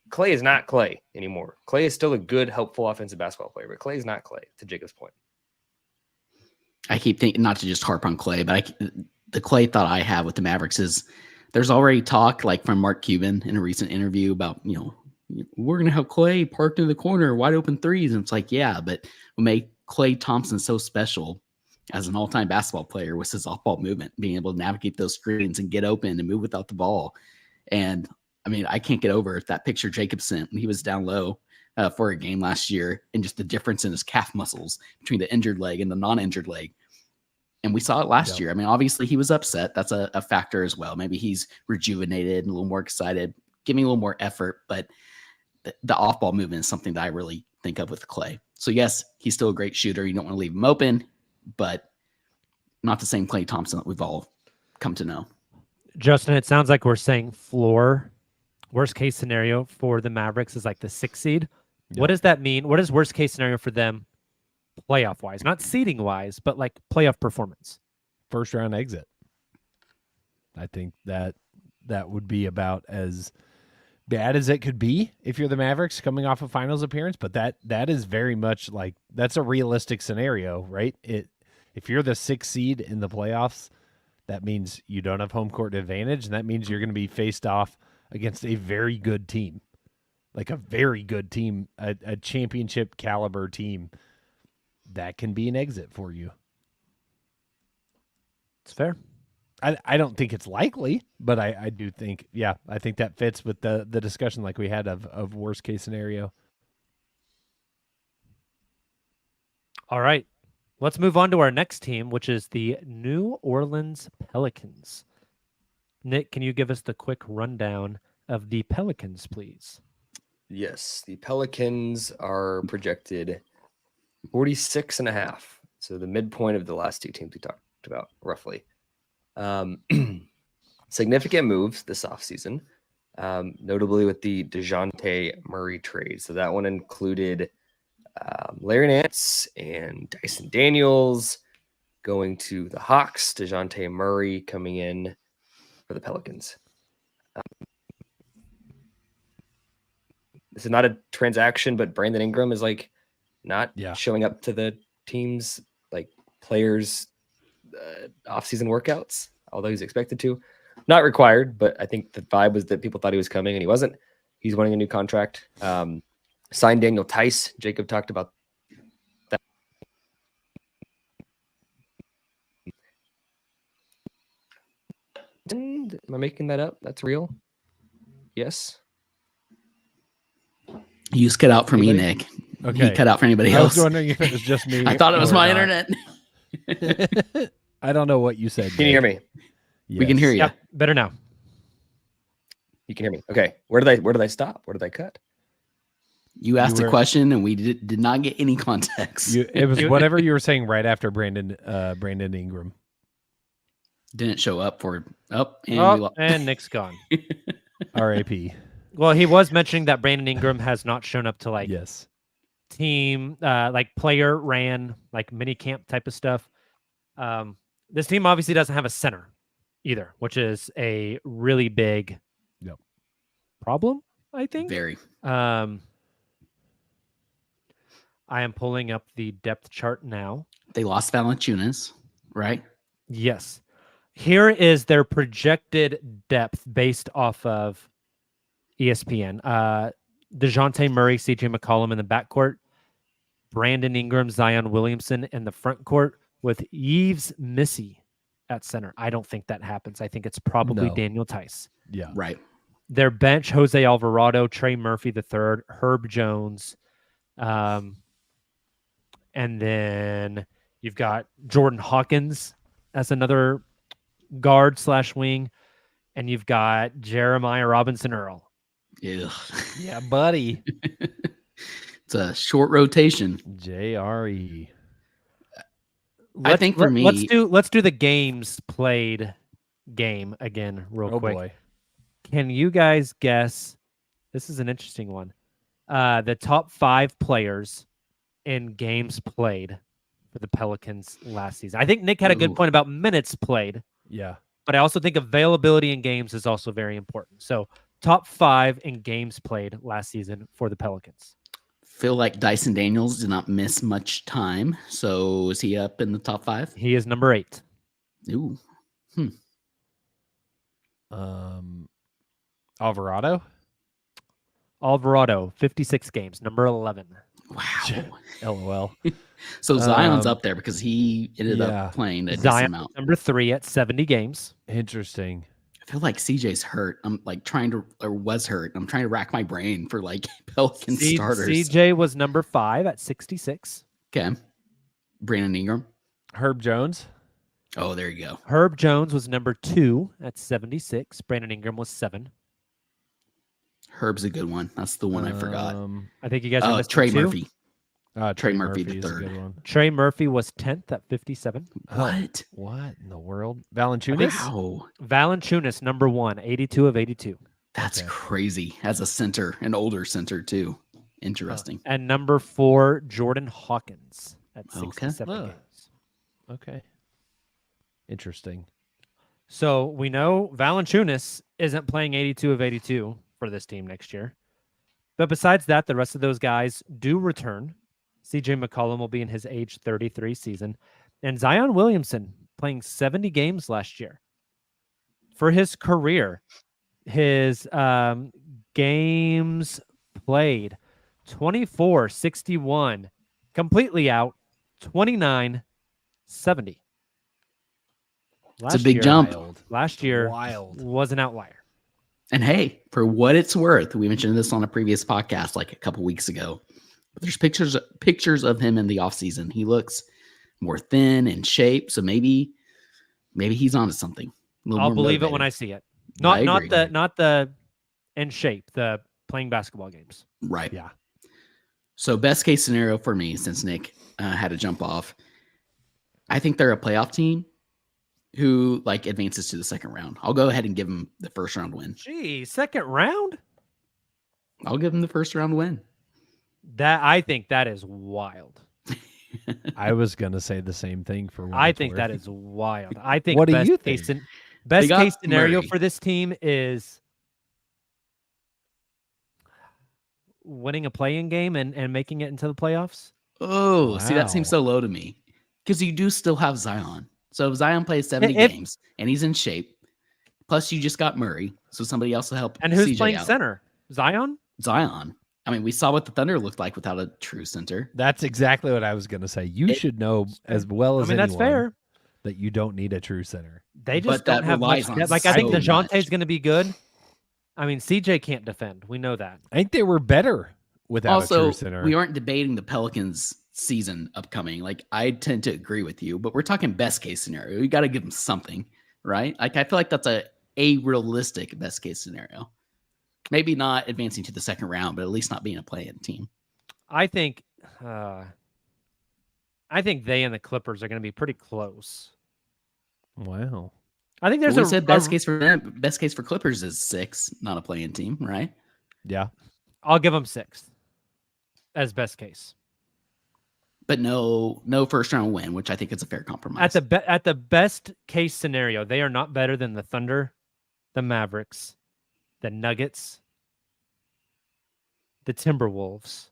Clay is not Clay anymore. Clay is still a good, helpful offensive basketball player, but Clay is not Clay, to Jacob's point. I keep thinking, not to just harp on Clay, but the Clay thought I have with the Mavericks is there's already talk, like from Mark Cuban in a recent interview, about, we're going to have Clay parked in the corner, wide open threes. And it's like, yeah, but what made Clay Thompson so special as an all-time basketball player was his off-ball movement, being able to navigate those screens and get open and move without the ball. And I mean, I can't get over that picture Jacob sent when he was down low for a game last year, and just the difference in his calf muscles between the injured leg and the non-injured leg. And we saw it last year. I mean, obviously he was upset. That's a factor as well. Maybe he's rejuvenated and a little more excited, giving a little more effort. But the off-ball movement is something that I really think of with Clay. So yes, he's still a great shooter. You don't want to leave him open, but not the same Klay Thompson that we've all come to know. Justin, it sounds like we're saying floor. Worst case scenario for the Mavericks is like the 6th seed. Yep. What does that mean? What is worst case scenario for them playoff wise? Not seeding wise, but like playoff performance. First round exit. I think that would be about as bad as it could be if you're the Mavericks coming off a finals appearance, but that is very much like that's a realistic scenario, right? If you're the 6th seed in the playoffs, that means you don't have home court advantage, and that means you're going to be faced off against a very good team, like a very good team, a championship caliber team. That can be an exit for you. It's fair. I don't think it's likely, but I do think, I think that fits with the discussion like we had of worst case scenario. All right. Let's move on to our next team, which is the New Orleans Pelicans. Nick, can you give us the quick rundown of the Pelicans, please? Yes, the Pelicans are projected 46.5. So the midpoint of the last two teams we talked about, roughly. Significant moves this offseason, notably with the DeJounte Murray trade. So that one included Larry Nance and Dyson Daniels going to the Hawks, DeJounte Murray coming in for the Pelicans. This is not a transaction, but Brandon Ingram is like not showing up to the team's like players' off-season workouts, although he's expected to. Not required, but I think the vibe was that people thought he was coming and he wasn't. He's wanting a new contract. Signed Daniel Tice. Jacob talked about that. Am I making that up? That's real? Yes. You just cut out for me, Nick. Okay. He cut out for anybody I else. was wondering if it was just me. I thought it was or my not. internet. I don't know what you said. Can you hear me? We can hear you. Yeah, better now. You can hear me. Okay. Where did I stop? Where did I cut? You asked a question and we did not get any context. It was whatever you were saying right after Brandon Ingram. Didn't show up for and Nick's gone. R.A.P. Well, he was mentioning that Brandon Ingram has not shown up to like Yes. team, like player ran, like mini camp type of stuff. This team obviously doesn't have a center either, which is a really big problem, I think. Very. I am pulling up the depth chart now. They lost Valanciunas, right? Yes. Here is their projected depth based off of ESPN. DeJounte Murray, CJ McCollum in the backcourt, Brandon Ingram, Zion Williamson in the front court with Yves Missy at center. I don't think that happens. I think it's probably Daniel Tice. Yeah. Right. Their bench, Jose Alvarado, Trey Murphy III, Herb Jones. And then you've got Jordan Hawkins as another guard / wing. And you've got Jeremiah Robinson Earl. Ew. Yeah, buddy. It's a short rotation. JRE. I think for me, let's do the games played game again real quick. Boy. Can you guys guess? This is an interesting one. The top 5 players in games played for the Pelicans last season. I think Nick had a good point about minutes played. Yeah. But I also think availability in games is also very important. So top 5 in games played last season for the Pelicans. Feel like Dyson Daniels did not miss much time. So is he up in the top 5? He is number 8. Ooh. Alvarado, 56 games, number 11. Wow. LOL. So Zion's up there because he ended up playing a decent Zion, amount. number 3 at 70 games. Interesting. I feel like CJ's hurt. I'm like was hurt. I'm trying to rack my brain for like Pelican starters. CJ was number 5 at 66. Okay. Brandon Ingram. Herb Jones. Oh, there you go. Herb Jones was number 2 at 76. Brandon Ingram was 7. Herb's a good one. That's the one I forgot. I think you guys are missing Trey two. Murphy. Trey Murphy the is a third. good one. Trey Murphy was 10th at 57. What? What in the world? Valanciunas? Wow. Valanciunas, number 1, 82 of 82. That's crazy. As a center, an older center too. Interesting. And number 4, Jordan Hawkins at 67 games. Okay. Interesting. So we know Valanciunas isn't playing 82 of 82 for this team next year. But besides that, the rest of those guys do return. CJ McCollum will be in his age 33 season. And Zion Williamson playing 70 games last year. For his career, his games played 24, 61, completely out, 29, 70. It's a big jump. Last year was an outlier. And hey, for what it's worth, we mentioned this on a previous podcast like a couple weeks ago. But there's pictures of him in the offseason. He looks more thin and shape, so maybe he's onto something. I'll believe it when I see it. Not the in shape, the playing basketball games. Right. Yeah. So best case scenario for me, since Nick had to jump off, I think they're a playoff team who like advances to the second round. I'll go ahead and give them the first round win. Gee, second round? I'll give them the first round win. I think that is wild. I was gonna say the same thing for. I think that is wild. I think What do you think? Best case scenario Murray for this team is winning a play-in game and making it into the playoffs. Oh, see, that seems Wow. so low to me because you do still have Zion. So if Zion plays 70 games and he's in shape, plus you just got Murray, so somebody else will help. And who's CJ playing out. center? Zion? Zion. I mean, we saw what the Thunder looked like without a true center. That's exactly what I was gonna say. You should know as well as that's anyone fair. that you don't need a true center. They just But that don't have much. relies on Like I think so DeJounte's much. going to be good. I mean, CJ can't defend. We know that. I think they were better without a Also, true center. we aren't debating the Pelicans season upcoming. Like I tend to agree with you, but we're talking best case scenario. You got to give them something, right? Like I feel like that's a realistic best case scenario. Maybe not advancing to the second round, but at least not being a play-in team. I think they and the Clippers are going to be pretty close. Wow. I think there's We said best case for them. Best case for Clippers is 6, not a play-in team, right? Yeah. I'll give them 6th as best case. But no first round win, which I think is a fair compromise. At the best case scenario, they are not better than the Thunder, the Mavericks, the Nuggets, the Timberwolves.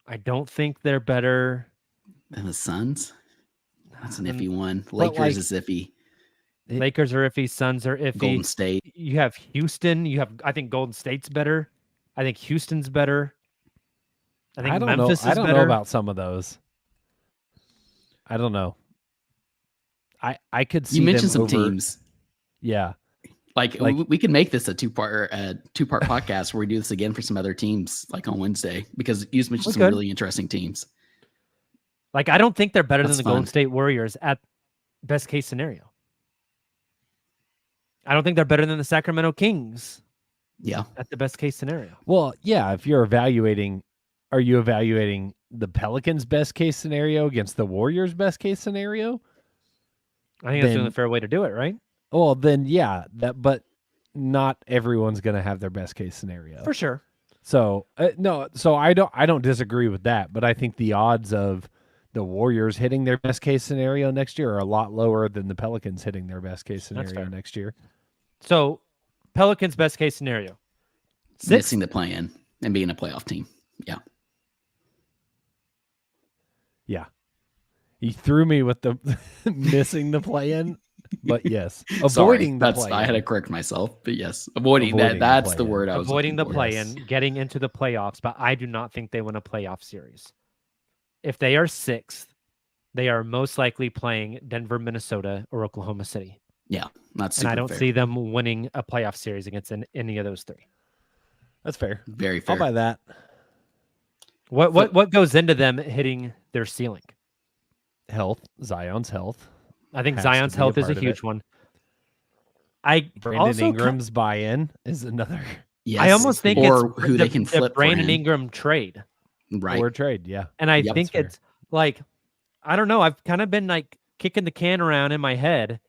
I don't think they're better And the Suns? That's an iffy one. But, Lakers is iffy. Lakers are iffy. Suns are iffy. Golden State. You have Houston. I think Golden State's better. I think Houston's better. I think Memphis is better. I don't know about some of those. I don't know. I could see You mentioned them some over- teams. Yeah. Like we can make this a two-part podcast where we do this again for some other teams, like on Wednesday, because you just mentioned some really interesting teams. Like, I don't think they're better That's than the fun. Golden State Warriors at best case scenario. I don't think they're better than the Sacramento Kings Yeah. at the best case scenario. Well, yeah, if you're evaluating, are you evaluating the Pelicans' best case scenario against the Warriors' best case scenario? I think that's Then- the fair way to do it, right? Well, then yeah, but not everyone's going to have their best case scenario. For sure. So no, so I don't disagree with that, but I think the odds of the Warriors hitting their best case scenario next year are a lot lower than the Pelicans hitting their best case That's scenario fair. next year. So, Pelicans' best case scenario. 6th? Missing the play-in and being a playoff team. Yeah. Yeah. He threw me with the missing the play-in, but yes, avoiding the play-in. I had to correct myself, but yes, avoiding Avoiding that. That's the the play-in. word I was Avoiding the looking for. play-in, getting into the playoffs, but I do not think they win a playoff series. If they are 6th, they are most likely playing Denver, Minnesota, or Oklahoma City. Yeah, that's And super I don't fair. see them winning a playoff series against any of those 3. That's fair. Very fair. I'll buy that. What goes into them hitting their ceiling? Health, Zion's health. I think Has to Zion's be a health is a part of huge it. one. Brandon also Ingram's buy-in is another Yes. I almost think or it's who they can the flip for Brandon him. Ingram trade. Right. or trade. Yeah, And I Yep, think that's it's like, I don't know. I've kind of been like kicking the can around in my head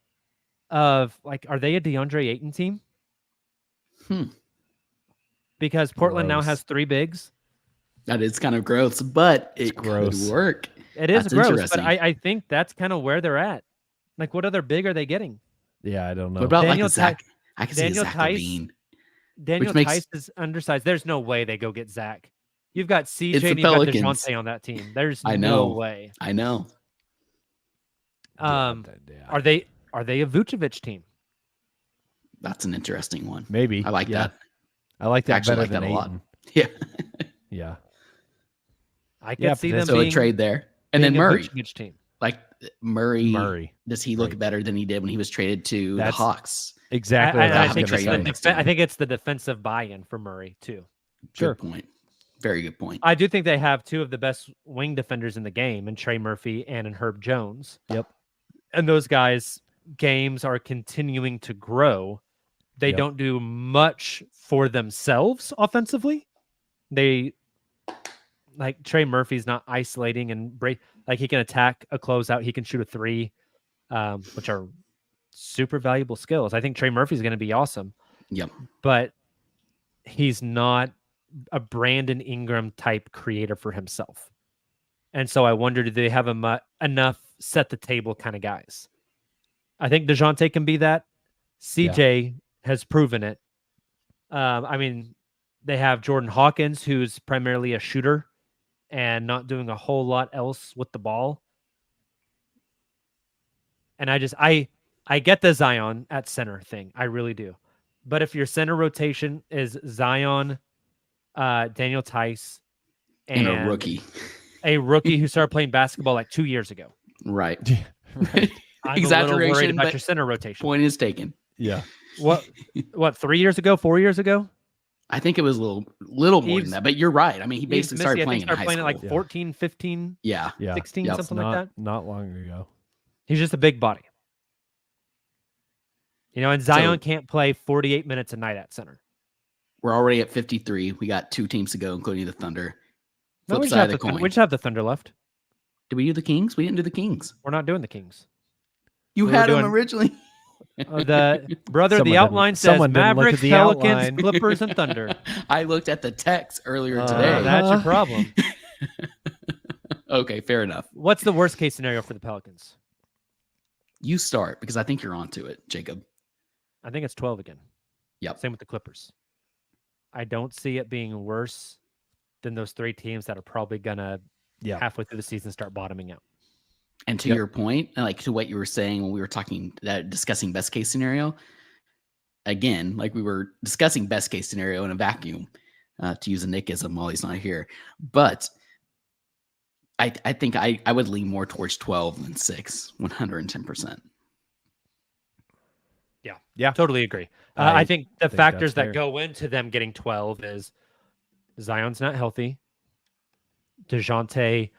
of like, are they a DeAndre Ayton team? Because Portland now Gross. has 3 bigs. That is kind of gross, but It's it gross. could work. It is That's gross, but interesting. I think that's kind of where they're at. Like, what other big are they getting? yeah. I don't know. What about Daniel like a Zach? I can see a Daniel Zach Tice? Levine. Daniel makes- Tice is undersized. There's no way they go get Zach. You've got CJ It's the and you've got Pelicans. DeJounte on that team. There's I no know. way. I know. Yeah. Are they a Vucevic team? That's an interesting one. Maybe. I like Yeah. that. I like that Actually better like than that a lot. Ayton. Yeah. Yeah. I could Yeah, see them So being a trade there, and then being a Murray. Vucevic team. Like Murray. Does he look Right. better than he did when he was traded to the That's- Hawks? Exactly. I, what I, I I was think gonna it's say. the next defen- to I him. think it's the defensive buy-in for Murray too. Sure. Good point. Very good point. I do think they have 2 of the best wing defenders in the game, in Trey Murphy and in Herb Jones. Yep. And those guys' games are continuing to grow. They Yep. don't do much for themselves offensively. They like Trey Murphy's not isolating and break. Like he can attack a closeout. He can shoot a 3, which are super valuable skills. I think Trey Murphy's going to be awesome. Yep. But he's not a Brandon Ingram type creator for himself. And so I wonder, do they have enough set the table kind of guys? I think DeJounte can be that. CJ has proven it. I mean, they have Jordan Hawkins, who's primarily a shooter and not doing a whole lot else with the ball. And I get the Zion at center thing. I really do. But if your center rotation is Zion, Daniel Tice, And a rookie. a rookie who started playing basketball like 2 years ago, Right. Right. I'm Exaggeration, a little worried about but your center rotation. Point is taken. Yeah. What 3 years ago, 4 years ago? I think it was a little more Eves- than that, but you're right. I mean, he Eves basically Missy, started I playing think in started high playing school. at like 14, 15, Yeah. Yeah. 16, Yep. something like that. Not long ago. He's just a big body. You know, and Zion So- can't play 48 minutes a night at center. We're already at 53. We got 2 teams to go, including the Thunder. No, Flip we just side have of the the coin. we just have the Thunder left. Did we do the Kings? We didn't do the Kings. We're not doing the Kings. You We were had them doing- originally. The brother, Someone the didn't- outline says someone didn't look at Mavericks, the Pelicans, outline. Clippers, and Thunder. I looked at the text earlier Uh, today. That's your problem. Okay, fair enough. What's the worst case scenario for the Pelicans? You start because I think you're onto it, Jacob. I think it's 12 again. Yep. Same with the Clippers. I don't see it being worse than those 3 teams that are probably gonna Yeah. halfway through the season start bottoming out. And to Yep. your point, and like to what you were saying when we were talking, discussing best case scenario, again, like we were discussing best case scenario in a vacuum, to use a Nickism while he's not here. But I think I would lean more towards 12 than 6, 110%. Yeah. Totally agree. I I think the think factors that's that fair. go into them getting 12 is Zion's not healthy. DeJounte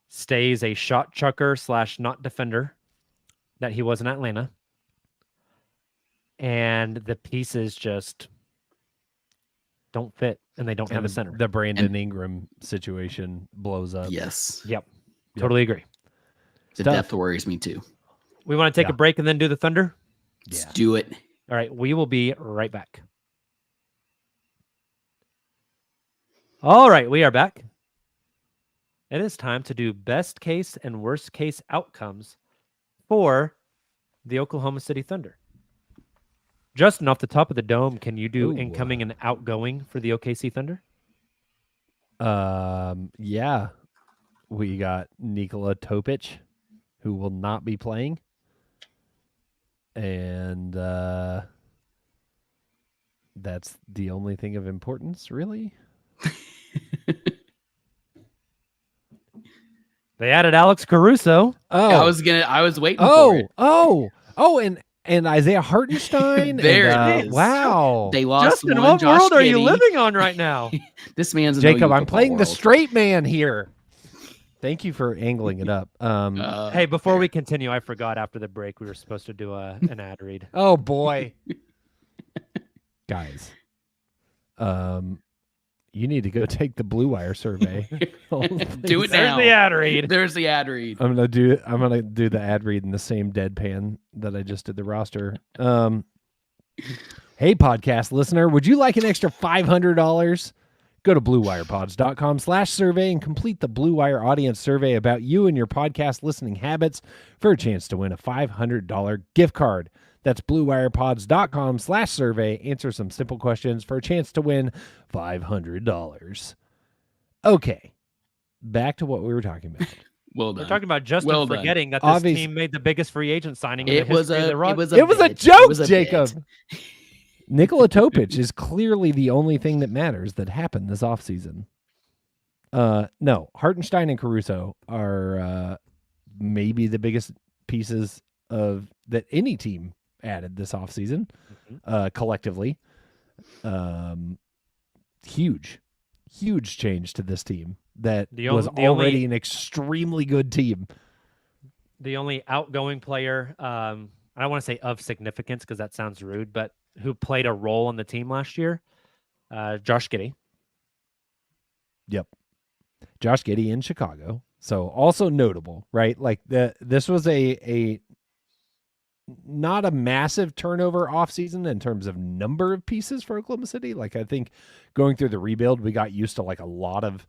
stays a shot chucker / not defender that he was in Atlanta. And the pieces just don't fit and they don't have a And center. The Brandon Ingram situation blows up. Yes. Yep. Totally agree. The Tough. depth worries me too. We want to take Yeah. a break and then do the Thunder? Let's Yeah. do it. All right. We will be right back. All right. We are back. It is time to do best case and worst case outcomes for the Oklahoma City Thunder. Justin, off the top of the dome, can you do Ooh. incoming and outgoing for the OKC Thunder? Yeah. We got Nikola Topic, who will not be playing. And that's the only thing of importance, really. They added Alex Caruso. Oh, I was waiting for it. and Isaiah Hartenstein. There and, it is. Wow. They lost Justin, one what Josh world are you Giddey. living on right now? This man's in Jacob, no I'm playing the football straight man here. Thank you for angling it up. Hey, before we continue, I forgot after the break we were supposed to do an ad read. Oh boy, guys, you need to go take the Blue Wire survey. Do it There's now. the ad read. There's the ad read. I'm gonna do the ad read in the same deadpan that I just did the roster. Hey, podcast listener, would you like an extra $500? Go to bluewirepods.com/survey and complete the Blue Wire audience survey about you and your podcast listening habits for a chance to win a $500 gift card. That's bluewirepods.com/survey. Answer some simple questions for a chance to win $500. Okay, back to what we were talking about. Well done. We're talking about Justin Well done. forgetting that this Obvious- team made the biggest free agent signing in It the was history of a the Rock. it was It was a bit. joke, It was a Jacob. bit. Nikola Topic is clearly the only thing that matters that happened this offseason. No, Hartenstein and Caruso are maybe the biggest pieces of that any team added this offseason, collectively. Huge change to this team that was already an extremely good team. The only outgoing player, I don't want to say of significance because that sounds rude, but who played a role on the team last year, Josh Giddey. Yep. Josh Giddey in Chicago. So also notable, right? Like this was a not a massive turnover offseason in terms of number of pieces for Oklahoma City. Like I think going through the rebuild, we got used to like a lot of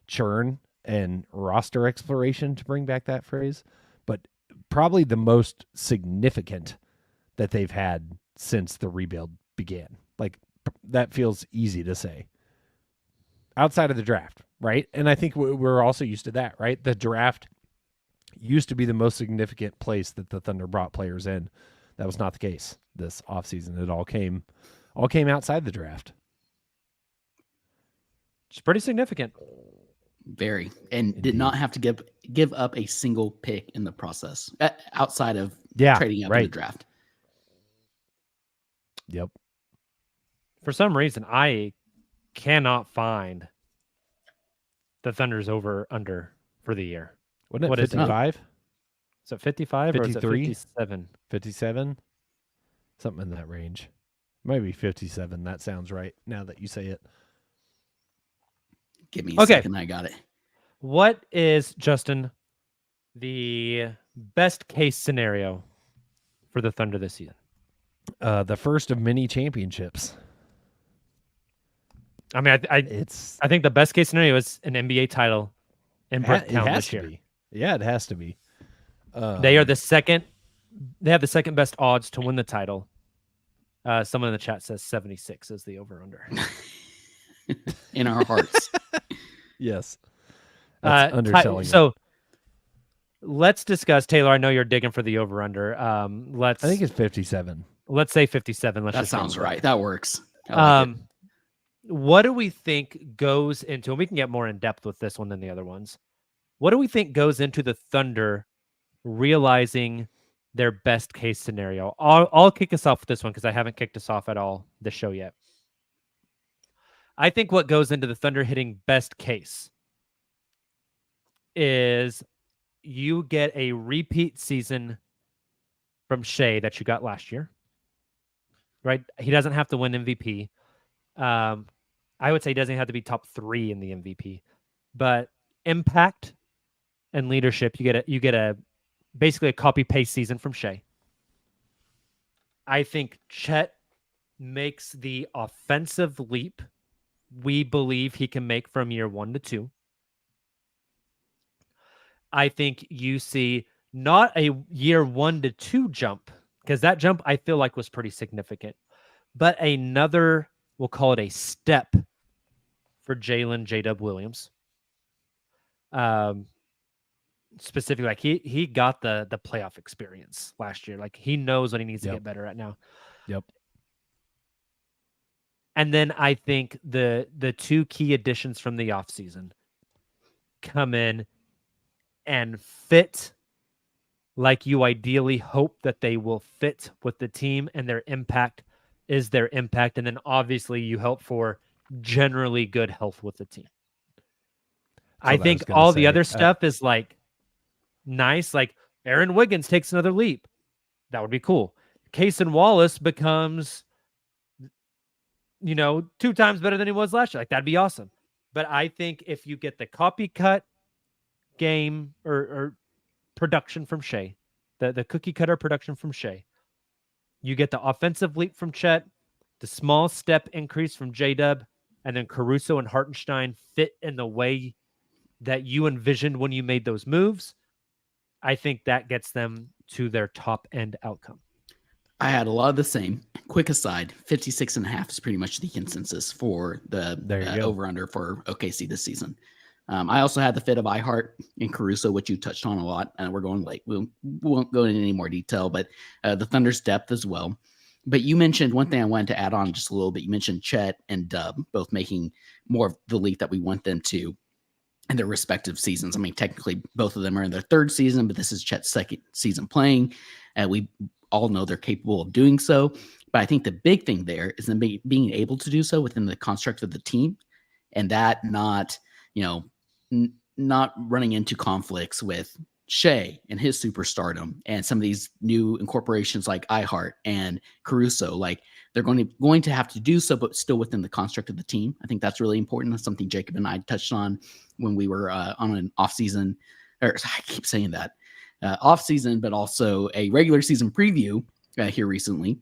churn and roster exploration, to bring back that phrase, but probably the most significant that they've had since the rebuild began. Like that feels easy to say. Outside of the draft, right? And I think we're also used to that, right? The draft used to be the most significant place that the Thunder brought players in. That was not the case this offseason. It all came outside the draft. It's pretty significant. Very, and did not have to give up a single pick in the process outside of trading up in the draft. Yep. For some reason, I cannot find the Thunder's over under for the year. Wasn't What it is it? 55? Is it 55 or is it 53? 57? 57? Something in that range. Maybe 57. That sounds right now that you say it. Give me a second. I got it. What is, Justin, the best case scenario for the Thunder this season? The first of many championships. I mean, I think the best case scenario is an NBA title in Bricktown this year. Yeah, it has to be. They are the second. They have the second best odds to win the title. Someone in the chat says 76 is the over/under. In our hearts. Yes. That's underselling it. So let's discuss, Taylor. I know you're digging for the over/under. I think it's 57. Let's say 57. That sounds right. That works. What do we think goes into, and we can get more in depth with this one than the other ones. What do we think goes into the Thunder realizing their best case scenario? I'll kick us off with this one because I haven't kicked us off at all this show yet. I think what goes into the Thunder hitting best case is you get a repeat season from Shea that you got last year, right? He doesn't have to win MVP. I would say he doesn't have to be top 3 in the MVP, but impact and leadership, you get a basically a copy paste season from Shea. I think Chet makes the offensive leap we believe he can make from year 1 to 2. I think you see not a year 1 to 2 jump, because that jump I feel like was pretty significant, but another, we'll call it a step for Jalen J-Dub Williams. Specifically, like he got the playoff experience last year. Like he knows what he needs to get better at now. Yep. And then I think the 2 key additions from the offseason come in and fit like you ideally hope that they will fit with the team, and their impact is their impact. And then obviously you hope for generally good health with the team. I think all the other stuff is like nice. Like Aaron Wiggins takes another leap. That would be cool. Cason Wallace becomes, 2 times better than he was last year. Like that'd be awesome. But I think if you get the copycat game or production from Shea, the cookie cutter production from Shea, you get the offensive leap from Chet, the small step increase from J-Dub, and then Caruso and Hartenstein fit in the way that you envisioned when you made those moves. I think that gets them to their top end outcome. I had a lot of the same. Quick aside, 56.5 is pretty much the consensus for the over-under for OKC this season. I also had the fit of iHeart and Caruso, which you touched on a lot. And we're going late. We won't go into any more detail, but the Thunder's depth as well. But you mentioned one thing I wanted to add on just a little bit. You mentioned Chet and Dub both making more of the leap that we want them to in their respective seasons. I mean, technically, both of them are in their third season, but this is Chet's second season playing. And we all know they're capable of doing so. But I think the big thing there is them being able to do so within the construct of the team, and that not, not running into conflicts with Shea and his superstardom and some of these new incorporations like iHeart and Caruso. Like they're going to have to do so, but still within the construct of the team. I think that's really important. That's something Jacob and I touched on when we were on an off-season, or I keep saying that, off-season, but also a regular season preview here recently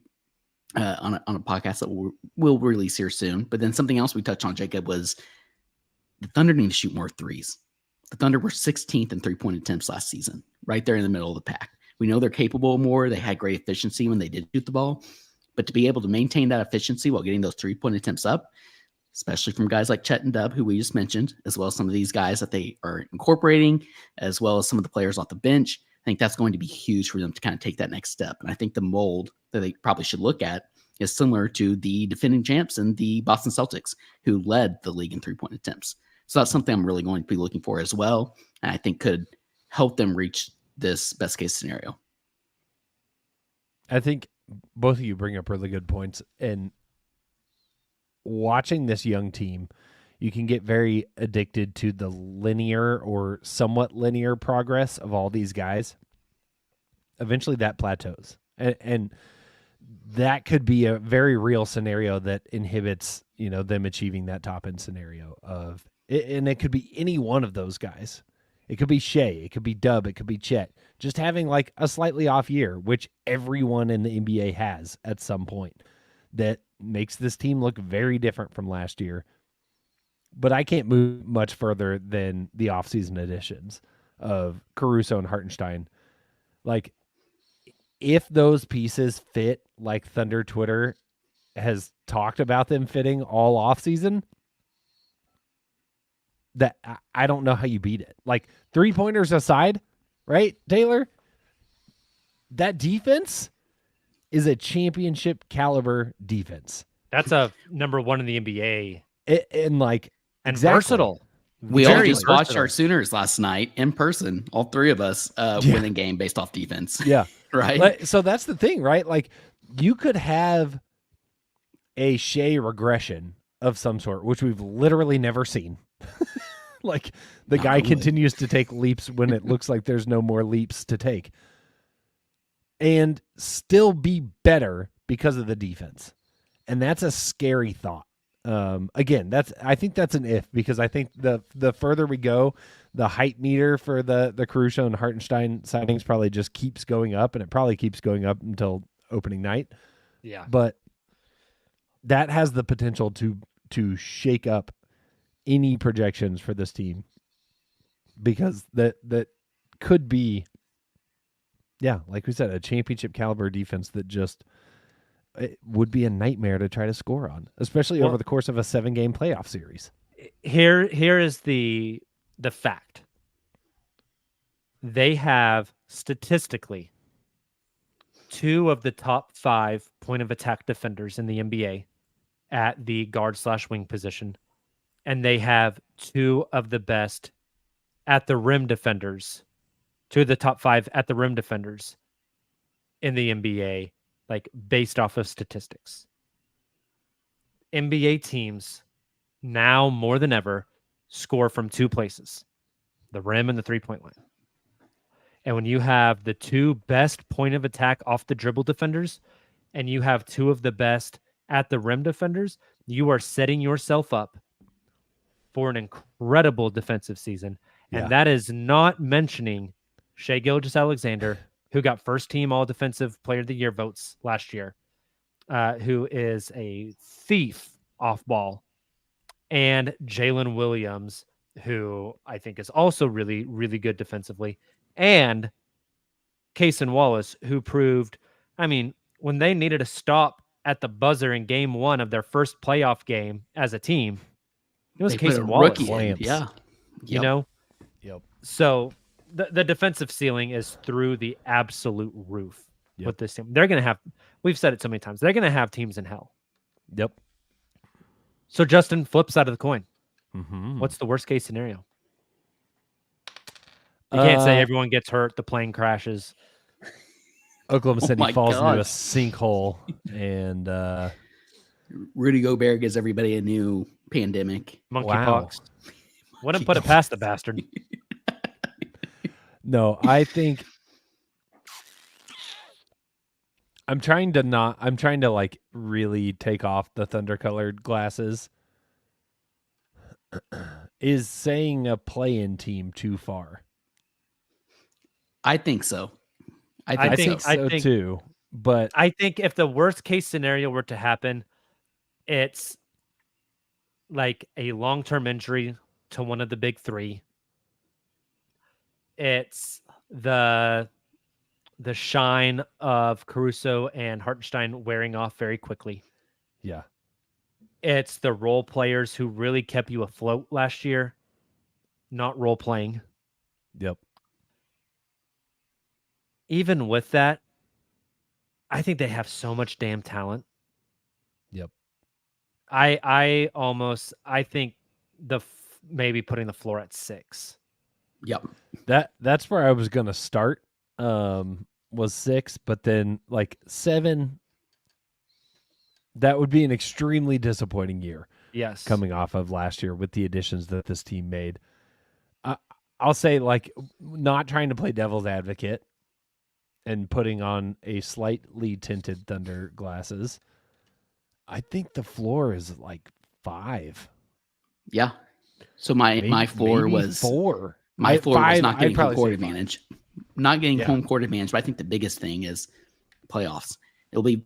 on a podcast that we'll release here soon. But then something else we touched on, Jacob, was the Thunder need to shoot more threes. The Thunder were 16th in three-point attempts last season, right there in the middle of the pack. We know they're capable of more. They had great efficiency when they did shoot the ball. But to be able to maintain that efficiency while getting those three-point attempts up, especially from guys like Chet and Dub, who we just mentioned, as well as some of these guys that they are incorporating, as well as some of the players off the bench, I think that's going to be huge for them to kind of take that next step. And I think the mold that they probably should look at is similar to the defending champs and the Boston Celtics, who led the league in three-point attempts. So that's something I'm really going to be looking for as well. And I think could help them reach this best case scenario. I think both of you bring up really good points. And watching this young team, you can get very addicted to the linear or somewhat linear progress of all these guys. Eventually that plateaus. And that could be a very real scenario that inhibits, them achieving that top end scenario of, and it could be any one of those guys. It could be Shea, it could be Dub, it could be Chet, just having like a slightly off year, which everyone in the NBA has at some point, that makes this team look very different from last year. But I can't move much further than the offseason additions of Caruso and Hartenstein. Like, if those pieces fit like Thunder Twitter has talked about them fitting all offseason, that I don't know how you beat it. Like, three-pointers aside, right, Taylor? That defense is a championship caliber defense. That's a number one in the NBA. And versatile. We all just watched our Sooners last night in person, all three of us, win a game based off defense. Yeah. Right? So that's the thing, right? Like, you could have a Shea regression of some sort, which we've literally never seen. Like, the guy continues to take leaps when it looks like there's no more leaps to take, and still be better because of the defense. And that's a scary thought. Again, I think that's an if, because I think the further we go, the height meter for the Caruso and Hartenstein signings probably just keeps going up, and it probably keeps going up until opening night. Yeah. But that has the potential to shake up any projections for this team, because that could be, like we said, a championship caliber defense that just, it would be a nightmare to try to score on, especially over the course of a 7-game playoff series. Here is the fact. They have statistically 2 of the top 5 point of attack defenders in the NBA at the guard/wing position. And they have 2 of the best at the rim defenders, 2 of the top 5 at the rim defenders in the NBA, like based off of statistics. NBA teams now more than ever score from two places, the rim and the 3-point line. And when you have the two best point of attack off the dribble defenders, and you have two of the best at the rim defenders, you are setting yourself up for an incredible defensive season. And that is not mentioning Shai Gilgeous-Alexander, who got first team all defensive player of the year votes last year, who is a thief off ball, and Jalen Williams, who I think is also really, really good defensively, and Cason Wallace, who proved, I mean, when they needed a stop at the buzzer in game 1 of their first playoff game as a team, it was Cason Wallace. Yeah. You know? Yep. So the defensive ceiling is through the absolute roof with this team. They're going to have, we've said it so many times, they're going to have teams in hell. Yep. So Justin, flip side of the coin. Mm-hmm. What's the worst case scenario? You can't say everyone gets hurt, the plane crashes. Oklahoma City falls into a gosh. sinkhole, and Rudy Gobert gives everybody a new pandemic. Monkeypox. Wouldn't put it past the bastard. No, I think I'm trying to like really take off the thunder colored glasses. Is saying a play-in team too far? I think so. I think so too. But I think if the worst case scenario were to happen, it's like a long-term injury to one of the big three. It's the shine of Caruso and Hartenstein wearing off very quickly. yeah, It's the role players who really kept you afloat last year, not role playing. yep. Even with that, I think they have so much damn talent. Yep. I think maybe putting the floor at 6. Yep. That's where I was gonna start. Was 6, but then like 7. That would be an extremely disappointing year. Yes. Coming off of last year with the additions that this team made. I'll say, like, not trying to play devil's advocate and putting on a slightly tinted Thunder glasses, I think the floor is like 5. Yeah. So my floor was 4. My floor was not getting home probably court say advantage. Not getting home court advantage, but I think the biggest thing is playoffs. It'll be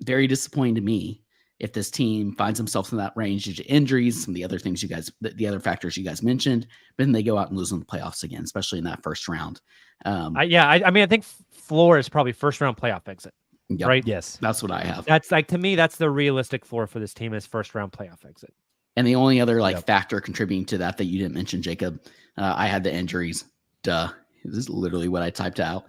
very disappointing to me if this team finds themselves in that range due to injuries, some of the other things the other factors you guys mentioned, but then they go out and lose in the playoffs again, especially in that first round. I mean, I think floor is probably first round playoff exit. Yep. Right? Yes. That's what I have. That's like, to me, that's the realistic floor for this team is first round playoff exit. And the only other factor contributing to that you didn't mention, Jacob, I had the injuries. Duh. This is literally what I typed out.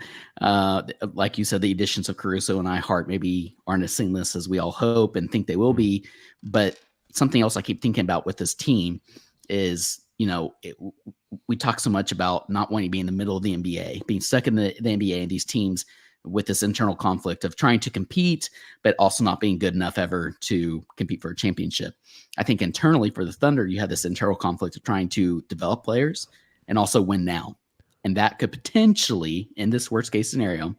Like you said, the additions of Caruso and Hart maybe aren't as seamless as we all hope and think they will be. But something else I keep thinking about with this team is, we talk so much about not wanting to be in the middle of the NBA, being stuck in the NBA and these teams with this internal conflict of trying to compete, but also not being good enough ever to compete for a championship. I think internally for the Thunder, you have this internal conflict of trying to develop players and also win now. And that could potentially, in this worst case scenario,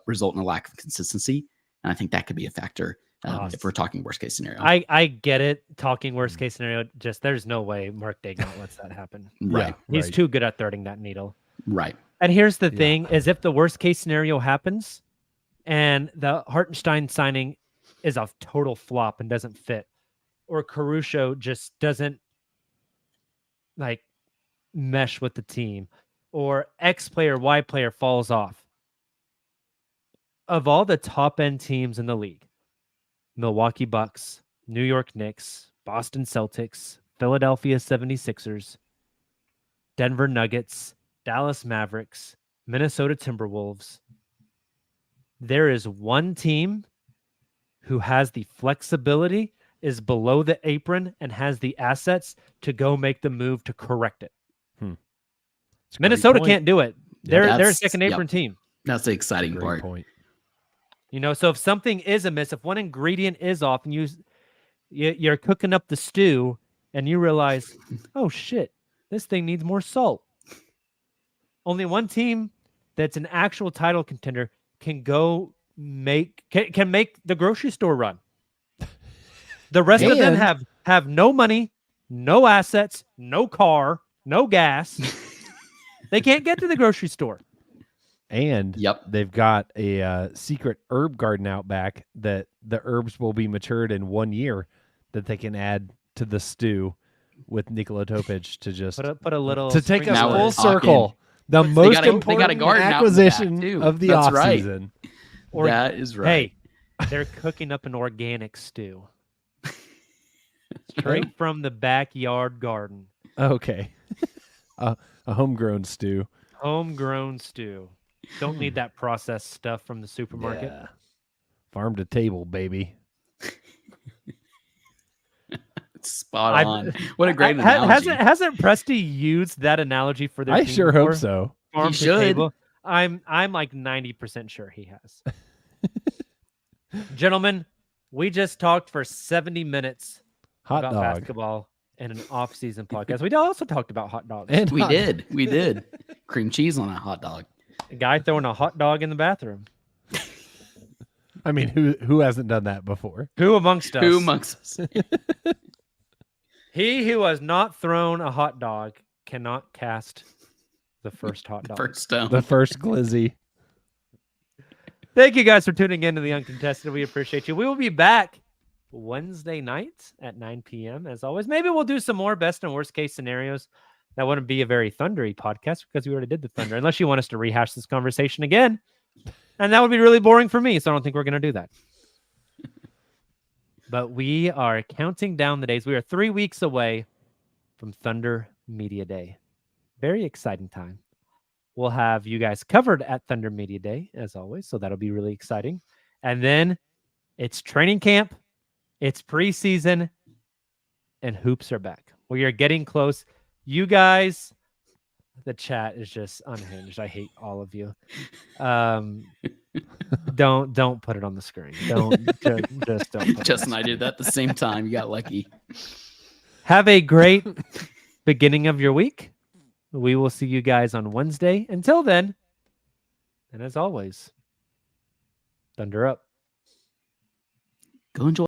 result in a lack of consistency. And I think that could be a factor if we're talking worst case scenario. I get it. Talking worst case scenario, just there's no way Mark Daigneault lets that happen. Right. He's too good at threading that needle. Right. And here's the thing is if the worst case scenario happens and the Hartenstein signing is a total flop and doesn't fit, or Caruso just doesn't like mesh with the team, or X player, Y player falls off. Of all the top end teams in the league, Milwaukee Bucks, New York Knicks, Boston Celtics, Philadelphia 76ers, Denver Nuggets, Dallas Mavericks, Minnesota Timberwolves, there is one team who has the flexibility, is below the apron, and has the assets to go make the move to correct it. Minnesota can't do it. They're a second apron team. That's the exciting part. Point. So if something is amiss, if one ingredient is off and you're cooking up the stew and you realize, oh shit, this thing needs more salt. Only one team that's an actual title contender can make the grocery store run. The rest of them have no money, no assets, no car, no gas. They can't get to the grocery store. And they've got a secret herb garden out back that the herbs will be matured in 1 year that they can add to the stew with Nikola Topic to just put a little to take us Now we're full circle. talking. The most they got important a garden out in the back, acquisition too. of the That's offseason. Right. That is right. Hey, they're cooking up an organic stew. Straight from the backyard garden. Okay. A homegrown stew. Homegrown stew. Don't need that processed stuff from the supermarket. Yeah. Farm to table, baby. Spot on. What a great analogy. Hasn't Presty used that analogy for their I team sure before? hope so. Farm He to should. table? I'm like 90% sure he has. Gentlemen, we just talked for 70 minutes Hot about dog. basketball in an off-season podcast. We also talked about hot dogs. And We did. Cream cheese on a hot dog. A guy throwing a hot dog in the bathroom. I mean, who hasn't done that before? Who amongst us? Who amongst us? He who has not thrown a hot dog cannot cast the first hot dog. First stone. The first glizzy. Thank you guys for tuning in to the Uncontested. We appreciate you. We will be back Wednesday night at 9 p.m. as always. Maybe we'll do some more best and worst case scenarios. That wouldn't be a very thundery podcast because we already did the Thunder, unless you want us to rehash this conversation again. And that would be really boring for me, so I don't think we're going to do that. But we are counting down the days. We are 3 weeks away from Thunder Media Day. Very exciting time. We'll have you guys covered at Thunder Media Day, as always, so that'll be really exciting. And then it's training camp, it's preseason, and hoops are back. We are getting close. You guys, the chat is just unhinged. I hate all of you. Don't put it on the screen. Just don't. Justin and I did that at the same time. You got lucky. Have a great beginning of your week. We will see you guys on Wednesday. Until then, and as always, Thunder up. Go enjoy.